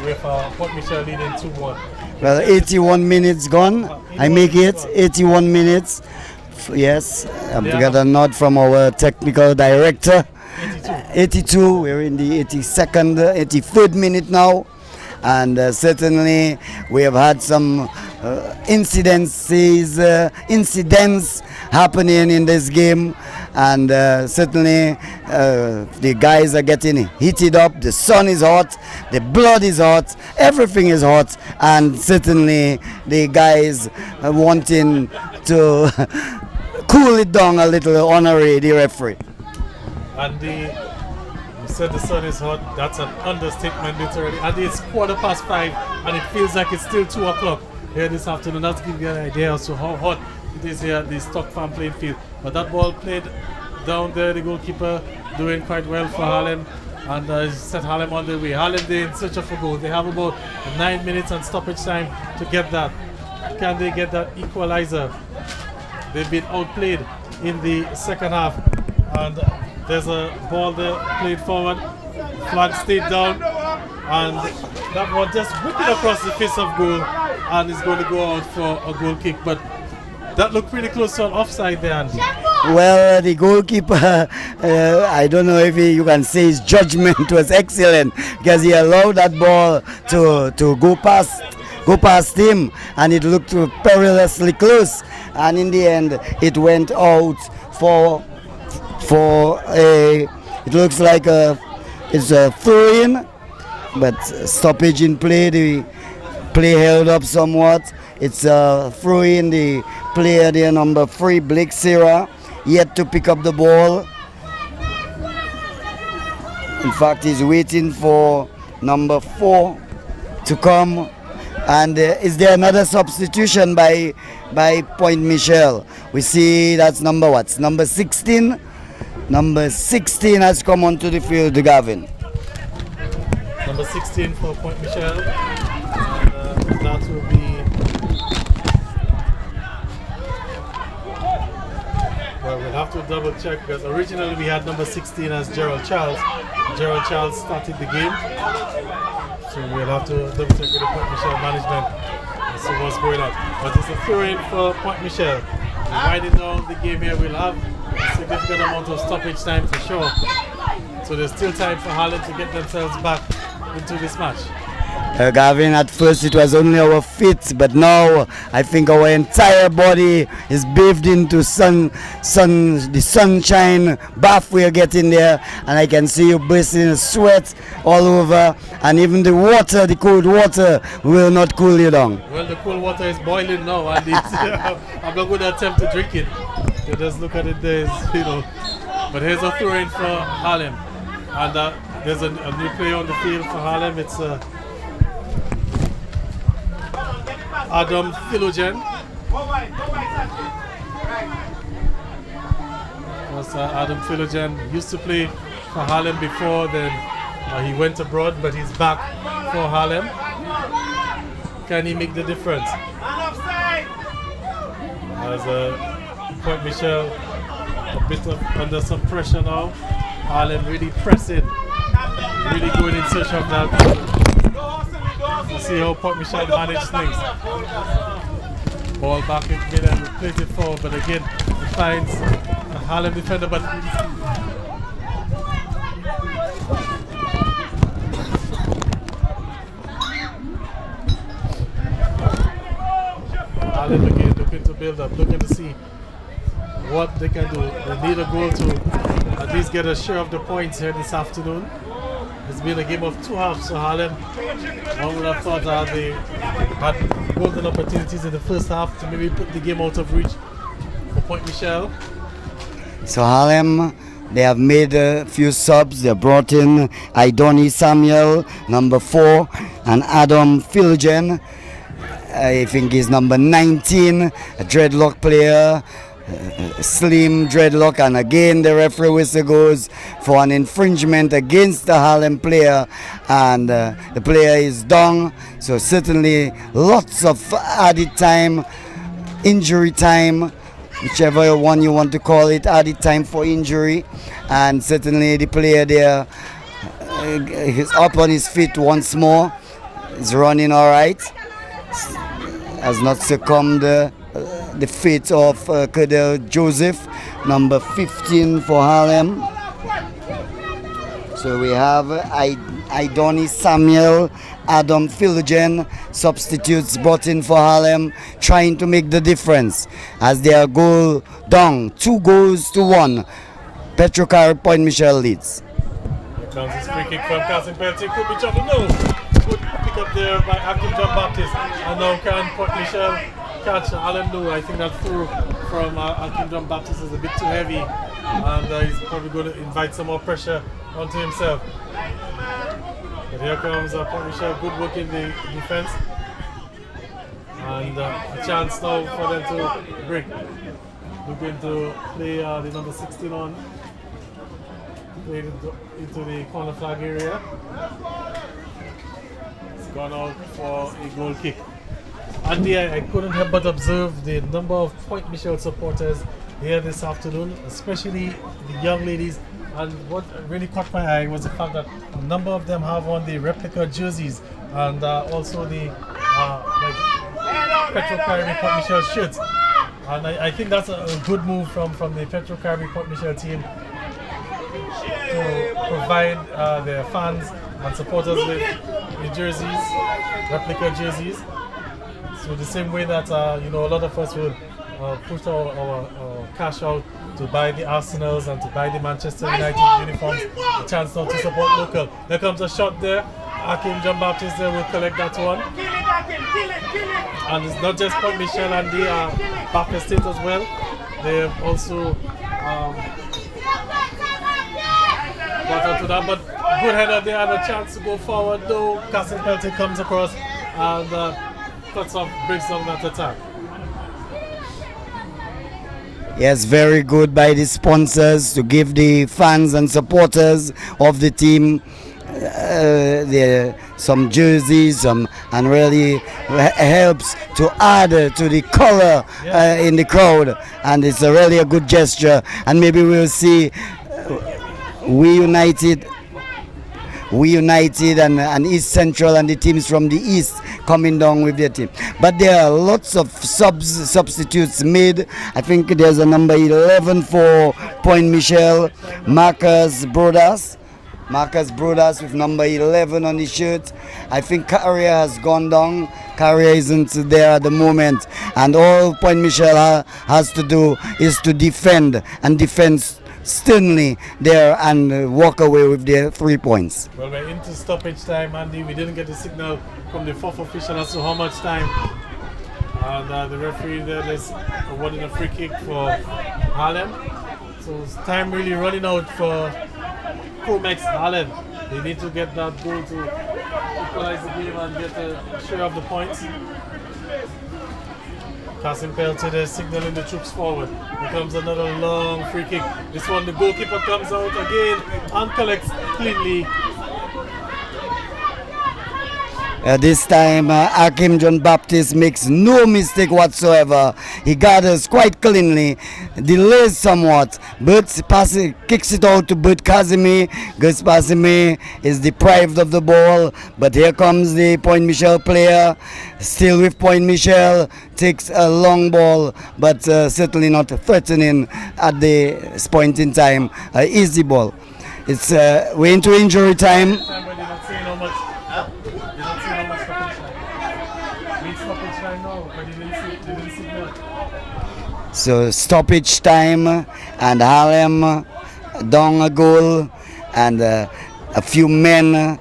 with Port Michel leading 2-1. Well, 81 minutes gone. I make it 81 minutes. Yes, we got a nod from our technical director. 82. We're in the 83rd minute now. And certainly we have had some incidents happening in this game, and certainly the guys are getting heated up. The sun is hot, the blood is hot, everything is hot, and certainly the guys are wanting to cool it down a little, honorary the referee. And you said the sun is hot. That's an understatement, literally. And it's 5:15, and it feels like it's still 2 o'clock here this afternoon. That's to give you an idea as to how hot it is here at the Stock Farm playing field. But that ball played down there, the goalkeeper doing quite well for Harlem, and set Harlem on their way. Harlem, they're in search of a goal. They have about 9 minutes and stoppage time to get that. Can they get that equalizer? They've been outplayed in the second half, and there's a ball there played forward. Flag stayed down, and that one just whipped it across the face of goal, and is going to go out for a goal kick. But that looked pretty close to an offside there, Andy. Well, the goalkeeper, I don't know if you can say his judgment was excellent, because he allowed that ball to go past him, and it looked perilously close, and in the end it went out for a, it looks like it's a throw-in, but stoppage in play. The play held up somewhat. It's a throw-in. The player there, number 3, Blake Sarah, yet to pick up the ball. In fact, he's waiting for number 4 to come. And is there another substitution by Point Michel? We see that's number what? Number 16. Number 16 has come onto the field, Gavin. Number 16 for Point Michel. That will be. Well, we'll have to double check, because originally we had number 16 as Gerald Charles. Gerald Charles started the game. So we'll have to double check with the Point Michel management and see what's going on. But it's a throw-in for Point Michel. We're winding down the game here. We'll have a significant amount of stoppage time for sure. So there's still time for Harlem to get themselves back into this match. Gavin, at first it was only our feet, but now I think our entire body is bathed into the sunshine bath we are getting there, and I can see you bursting in sweat all over, and even the water, the cold water, will not cool you down. Well, the cold water is boiling now, and I'm not going to attempt to drink it. So just look at it there, But here's a throw-in for Harlem, and there's a new player on the field for Harlem. It's Adam Philogen. Adam Philogen used to play for Harlem before, then he went abroad, but he's back for Harlem. Can he make the difference? As Point Michel a bit under some pressure now. Harlem really pressing, really going in search of that. Let's see how Port Michel managed things. Ball back in mid and plays it forward, but again, it finds a Harlem defender. But Harlem again looking to build up, looking to see what they can do. They need a goal to at least get a share of the points here this afternoon. It's been a game of 2 halves, so Harlem, one would have thought they had golden opportunities in the first half to maybe put the game out of reach for Point Michel. So Harlem, they have made a few subs. They brought in Idoni Samuel, number 4, and Adam Filgen, I think he's number 19, a dreadlock player. Slim dreadlock, and again the referee whistle goes for an infringement against the Harlem player, and the player is down. So certainly lots of added time, injury time, whichever one you want to call it, added time for injury, and certainly the player there is up on his feet once more, is running all right, has not succumbed the fate of Cadell Joseph, number 15 for Harlem. So we have Idoni Samuel, Adam Filgen, substitutes brought in for Harlem, trying to make the difference as their goal down, 2 goals to 1. Petrocar Point Michel leads. Here comes this free kick from Cassim Peltier, could be trouble. No! Good pick up there by Akim John Baptist, and now can Point Michel catch Harlem? No, I think that throw from Akim John Baptist is a bit too heavy, and he's probably going to invite some more pressure onto himself. But here comes Point Michel, good work in the defense, and a chance now for them to break. We're going to play the number 16 on, play into the corner flag area. It's gone out for a goal kick. Andy, I couldn't help but observe the number of Point Michel supporters here this afternoon, especially the young ladies. And what really caught my eye was the fact that a number of them have on the replica jerseys and also the Petro Caribbean Point Michel shirts. And I think that's a good move from the Petro Caribbean Point Michel team to provide their fans and supporters with the jerseys, replica jerseys. So the same way that a lot of us would push our cash out to buy the Arsenals and to buy the Manchester United uniforms, a chance now to support local. There comes a shot there. Akim John Baptist there will collect that one. And it's not just Point Michel and the Baptist State as well. They have also got onto that, but good header there and a chance to go forward though. Cassim Peltier comes across and cuts off, breaks down that attack. Yes, very good by the sponsors to give the fans and supporters of the team some jerseys, and really helps to add to the color in the crowd, and it's really a good gesture, and maybe we'll see We United and East Central and the teams from the East coming down with their team. But there are lots of substitutes made. I think there's a number 11 for Point Michel, Marcus Brothers with number 11 on the shirt. I think Carrier has gone down. Carrier isn't there at the moment. And all Point Michel has to do is to defend sternly there and walk away with their 3 points. Well, we're into stoppage time, Andy. We didn't get a signal from the fourth official as to how much time. And the referee there is awarding a free kick for Harlem. So it's time really running out for Comex Harlem. They need to get that goal to equalize the game and get a share of the points. Cassim Peltier there signaling the troops forward. Here comes another long free kick. This one, the goalkeeper comes out again and collects cleanly. This time, Akim John Baptist makes no mistake whatsoever. He gathers quite cleanly, delays somewhat, but kicks it out to Bert Casimir. Gus Casimir is deprived of the ball, but here comes the Point Michel player, still with Point Michel, takes a long ball, but certainly not threatening at this point in time. Easy ball. It's we're into injury time. So stoppage time, and Harlem down a goal, and a few men.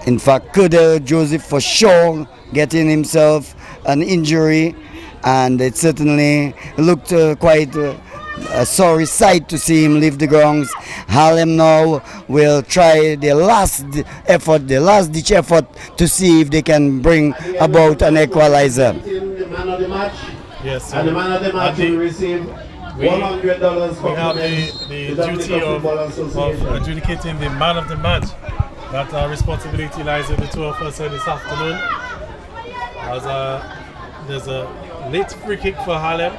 In fact, Joseph for sure getting himself an injury, and it certainly looked quite a sorry sight to see him leave the grounds. Harlem now will try the last ditch effort to see if they can bring about an equalizer. The man of the match. Yes, And the man of the match will receive $100 we have the duty of adjudicating the man of the match. That responsibility lies with the two of us this afternoon. There's a late free kick for Harlem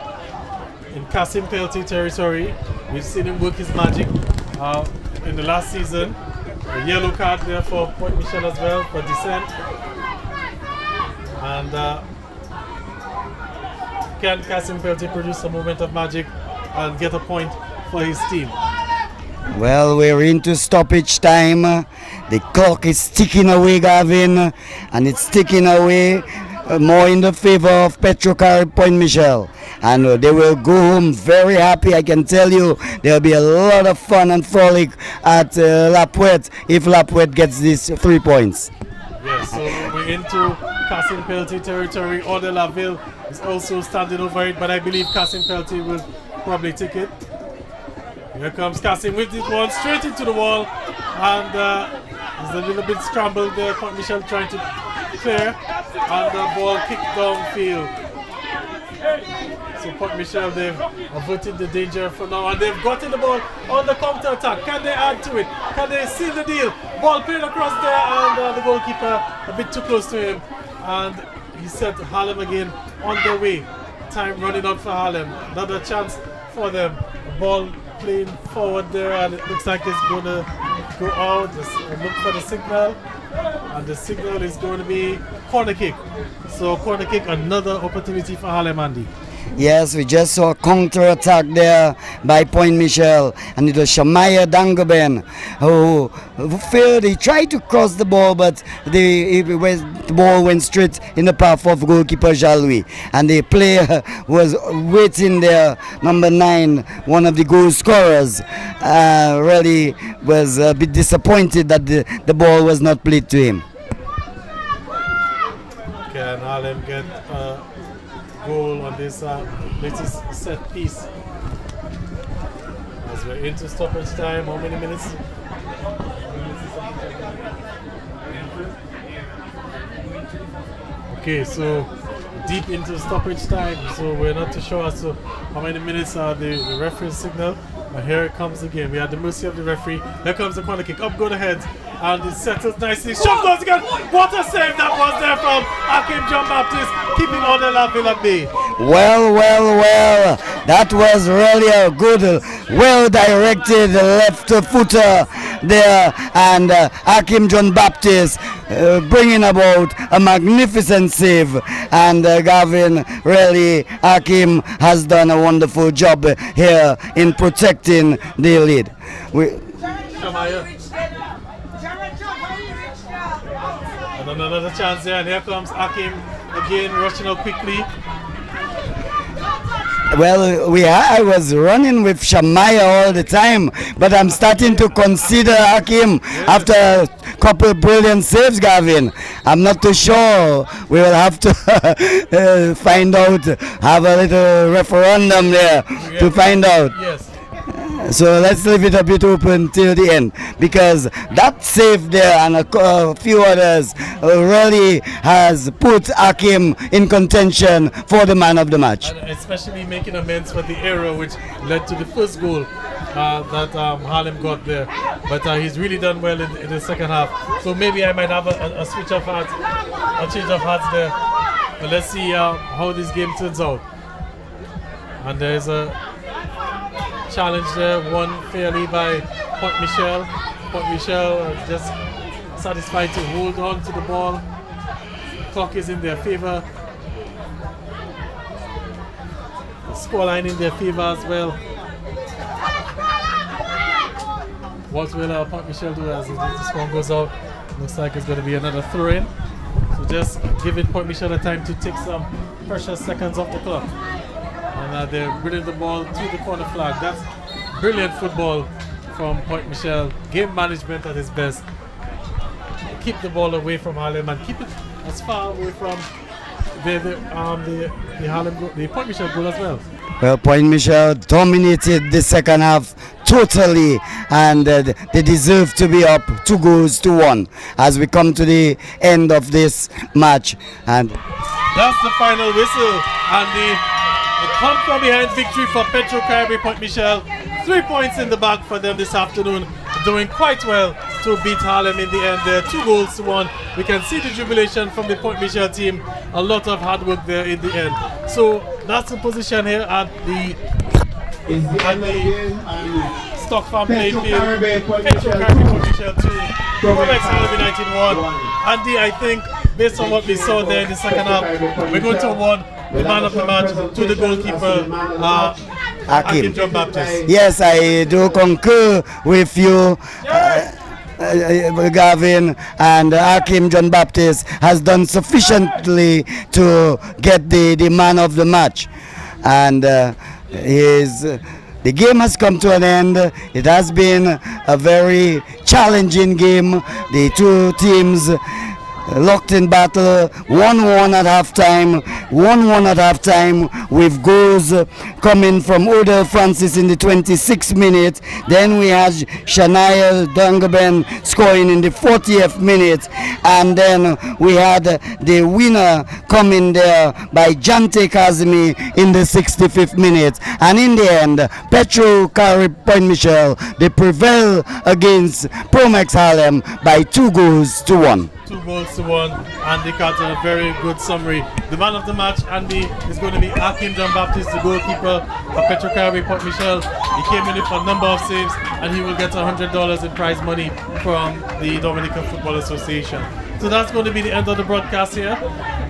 in Kasim Pelty territory. We've seen him work his magic in the last season. A yellow card there for Point Michel as well for dissent. And can Kasim Pelty produce a moment of magic and get a point for his team? Well, we're into stoppage time. The clock is ticking away, Gavin, and it's ticking away more in the favor of Petrocar Point Michel. And they will go home very happy, I can tell you. There'll be a lot of fun and frolic at La Puette if La Puette gets these 3 points. Yes, so we're into Kasim Pelty territory. Ode La Ville is also standing over it, but I believe Kasim Pelty will probably take it. Here comes Kasim with this one straight into the wall, and there's a little bit scrambled there. Point Michel trying to clear, and the ball kicked downfield. So Point Michel, they've averted the danger for now, and they've gotten the ball on the counter attack. Can they add to it? Can they seal the deal? Ball played across there, and the goalkeeper a bit too close to him, and he set Harlem again on their way. Time running out for Harlem. Another chance for them. The ball playing forward there, and it looks like it's going to go out. Just look for the signal, and the signal is going to be corner kick. So corner kick, another opportunity for Harlem, Andy. Yes, we just saw a counter-attack there by Point Michel, and it was Shamaya Dangoben who failed. He tried to cross the ball, but the ball went straight in the path of goalkeeper Jalui, and the player was waiting there, number 9, one of the goal scorers, really was a bit disappointed that the ball was not played to him. Can Harlem get goal on this latest set piece? As we're into stoppage time, how many minutes? Okay, so deep into stoppage time, so we're not too sure as to how many minutes the referee signal. But here it comes again. We are at the mercy of the referee. Here comes the corner kick. Up go the heads. And it settles nicely. Shot goes again. What a save that was there from Hakim John Baptist, keeping on the La Ville at bay. Well. That was really a good, well-directed left footer there. And Hakim John Baptist bringing about a magnificent save. And Gavin, really, Hakim has done a wonderful job here in protecting the lead. And another chance there, and here comes Hakim again, rushing out quickly. Well, I was running with Shamaya all the time, but I'm starting to consider Hakim after a couple brilliant saves, Gavin. I'm not too sure. We will have to find out, have a little referendum there to find out. Yes. So let's leave it a bit open till the end, because that save there and a few others really has put Hakim in contention for the man of the match. And especially making amends for the error which led to the first goal that Harlem got there. But he's really done well in the second half. So maybe I might have a switch of hearts, a change of hearts there. But let's see how this game turns out. And there's a challenge there, won fairly by Point Michel. Point Michel just satisfied to hold on to the ball. The clock is in their favor. The scoreline in their favor as well. What will Point Michel do as this one goes out? Looks like it's going to be another throw-in. So just giving Point Michel a time to take some precious seconds off the clock. And they're bringing the ball to the corner flag. That's brilliant football from Point Michel. Game management at its best. Keep the ball away from Harlem and keep it as far away from the Harlem goal, the Point Michel goal as well. Well, Point Michel dominated the second half totally, and they deserve to be up 2-1 as we come to the end of this match. And that's the final whistle, and the come from behind victory for Petro Caribbean Point Michel. 3 points in the bag for them this afternoon, doing quite well to beat Harlem in the end there, 2-1. We can see the jubilation from the Point Michel team, a lot of hard work there in the end. So that's the position here at the Stock Farm playing field. Petro Caribbean Point Michel 2, Promex Harlem United 1. Andy, I think based on what we saw there in the second half, we're going to award the man of the match to the goalkeeper, Akim John Baptist. Yes, I do concur with you, Gavin, and Akim John Baptist has done sufficiently to get the man of the match. And the game has come to an end. It has been a very challenging game. The two teams locked in battle, 1-1 at halftime, 1-1 at halftime, with goals coming from Odell Francis in the 26th minute. Then we had Shania Dungaben scoring in the 40th minute, and then we had the winner coming there by Jante Kazimi in the 65th minute. And in the end, Petro Caribbean Point Michel, they prevail against Promex Harlem by 2-1. 2-1. Andy Carter, a very good summary. The man of the match, Andy, is going to be Akim John Baptist, the goalkeeper of Petro Caribbean Point Michel. He came in for a number of saves, and he will get $100 in prize money from the Dominican Football Association. So that's going to be the end of the broadcast here.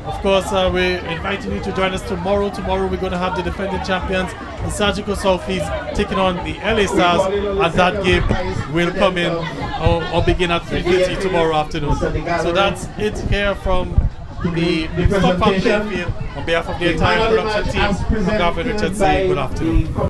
Of course, we're inviting you to join us tomorrow. Tomorrow we're going to have the defending champions, the Surgical Southeast, taking on the LA Stars, and that game will come in or begin at 3:30 tomorrow afternoon. So that's it here from the Stock Farm playing field. On behalf of the entire production team, I'm Gavin Richard saying good afternoon.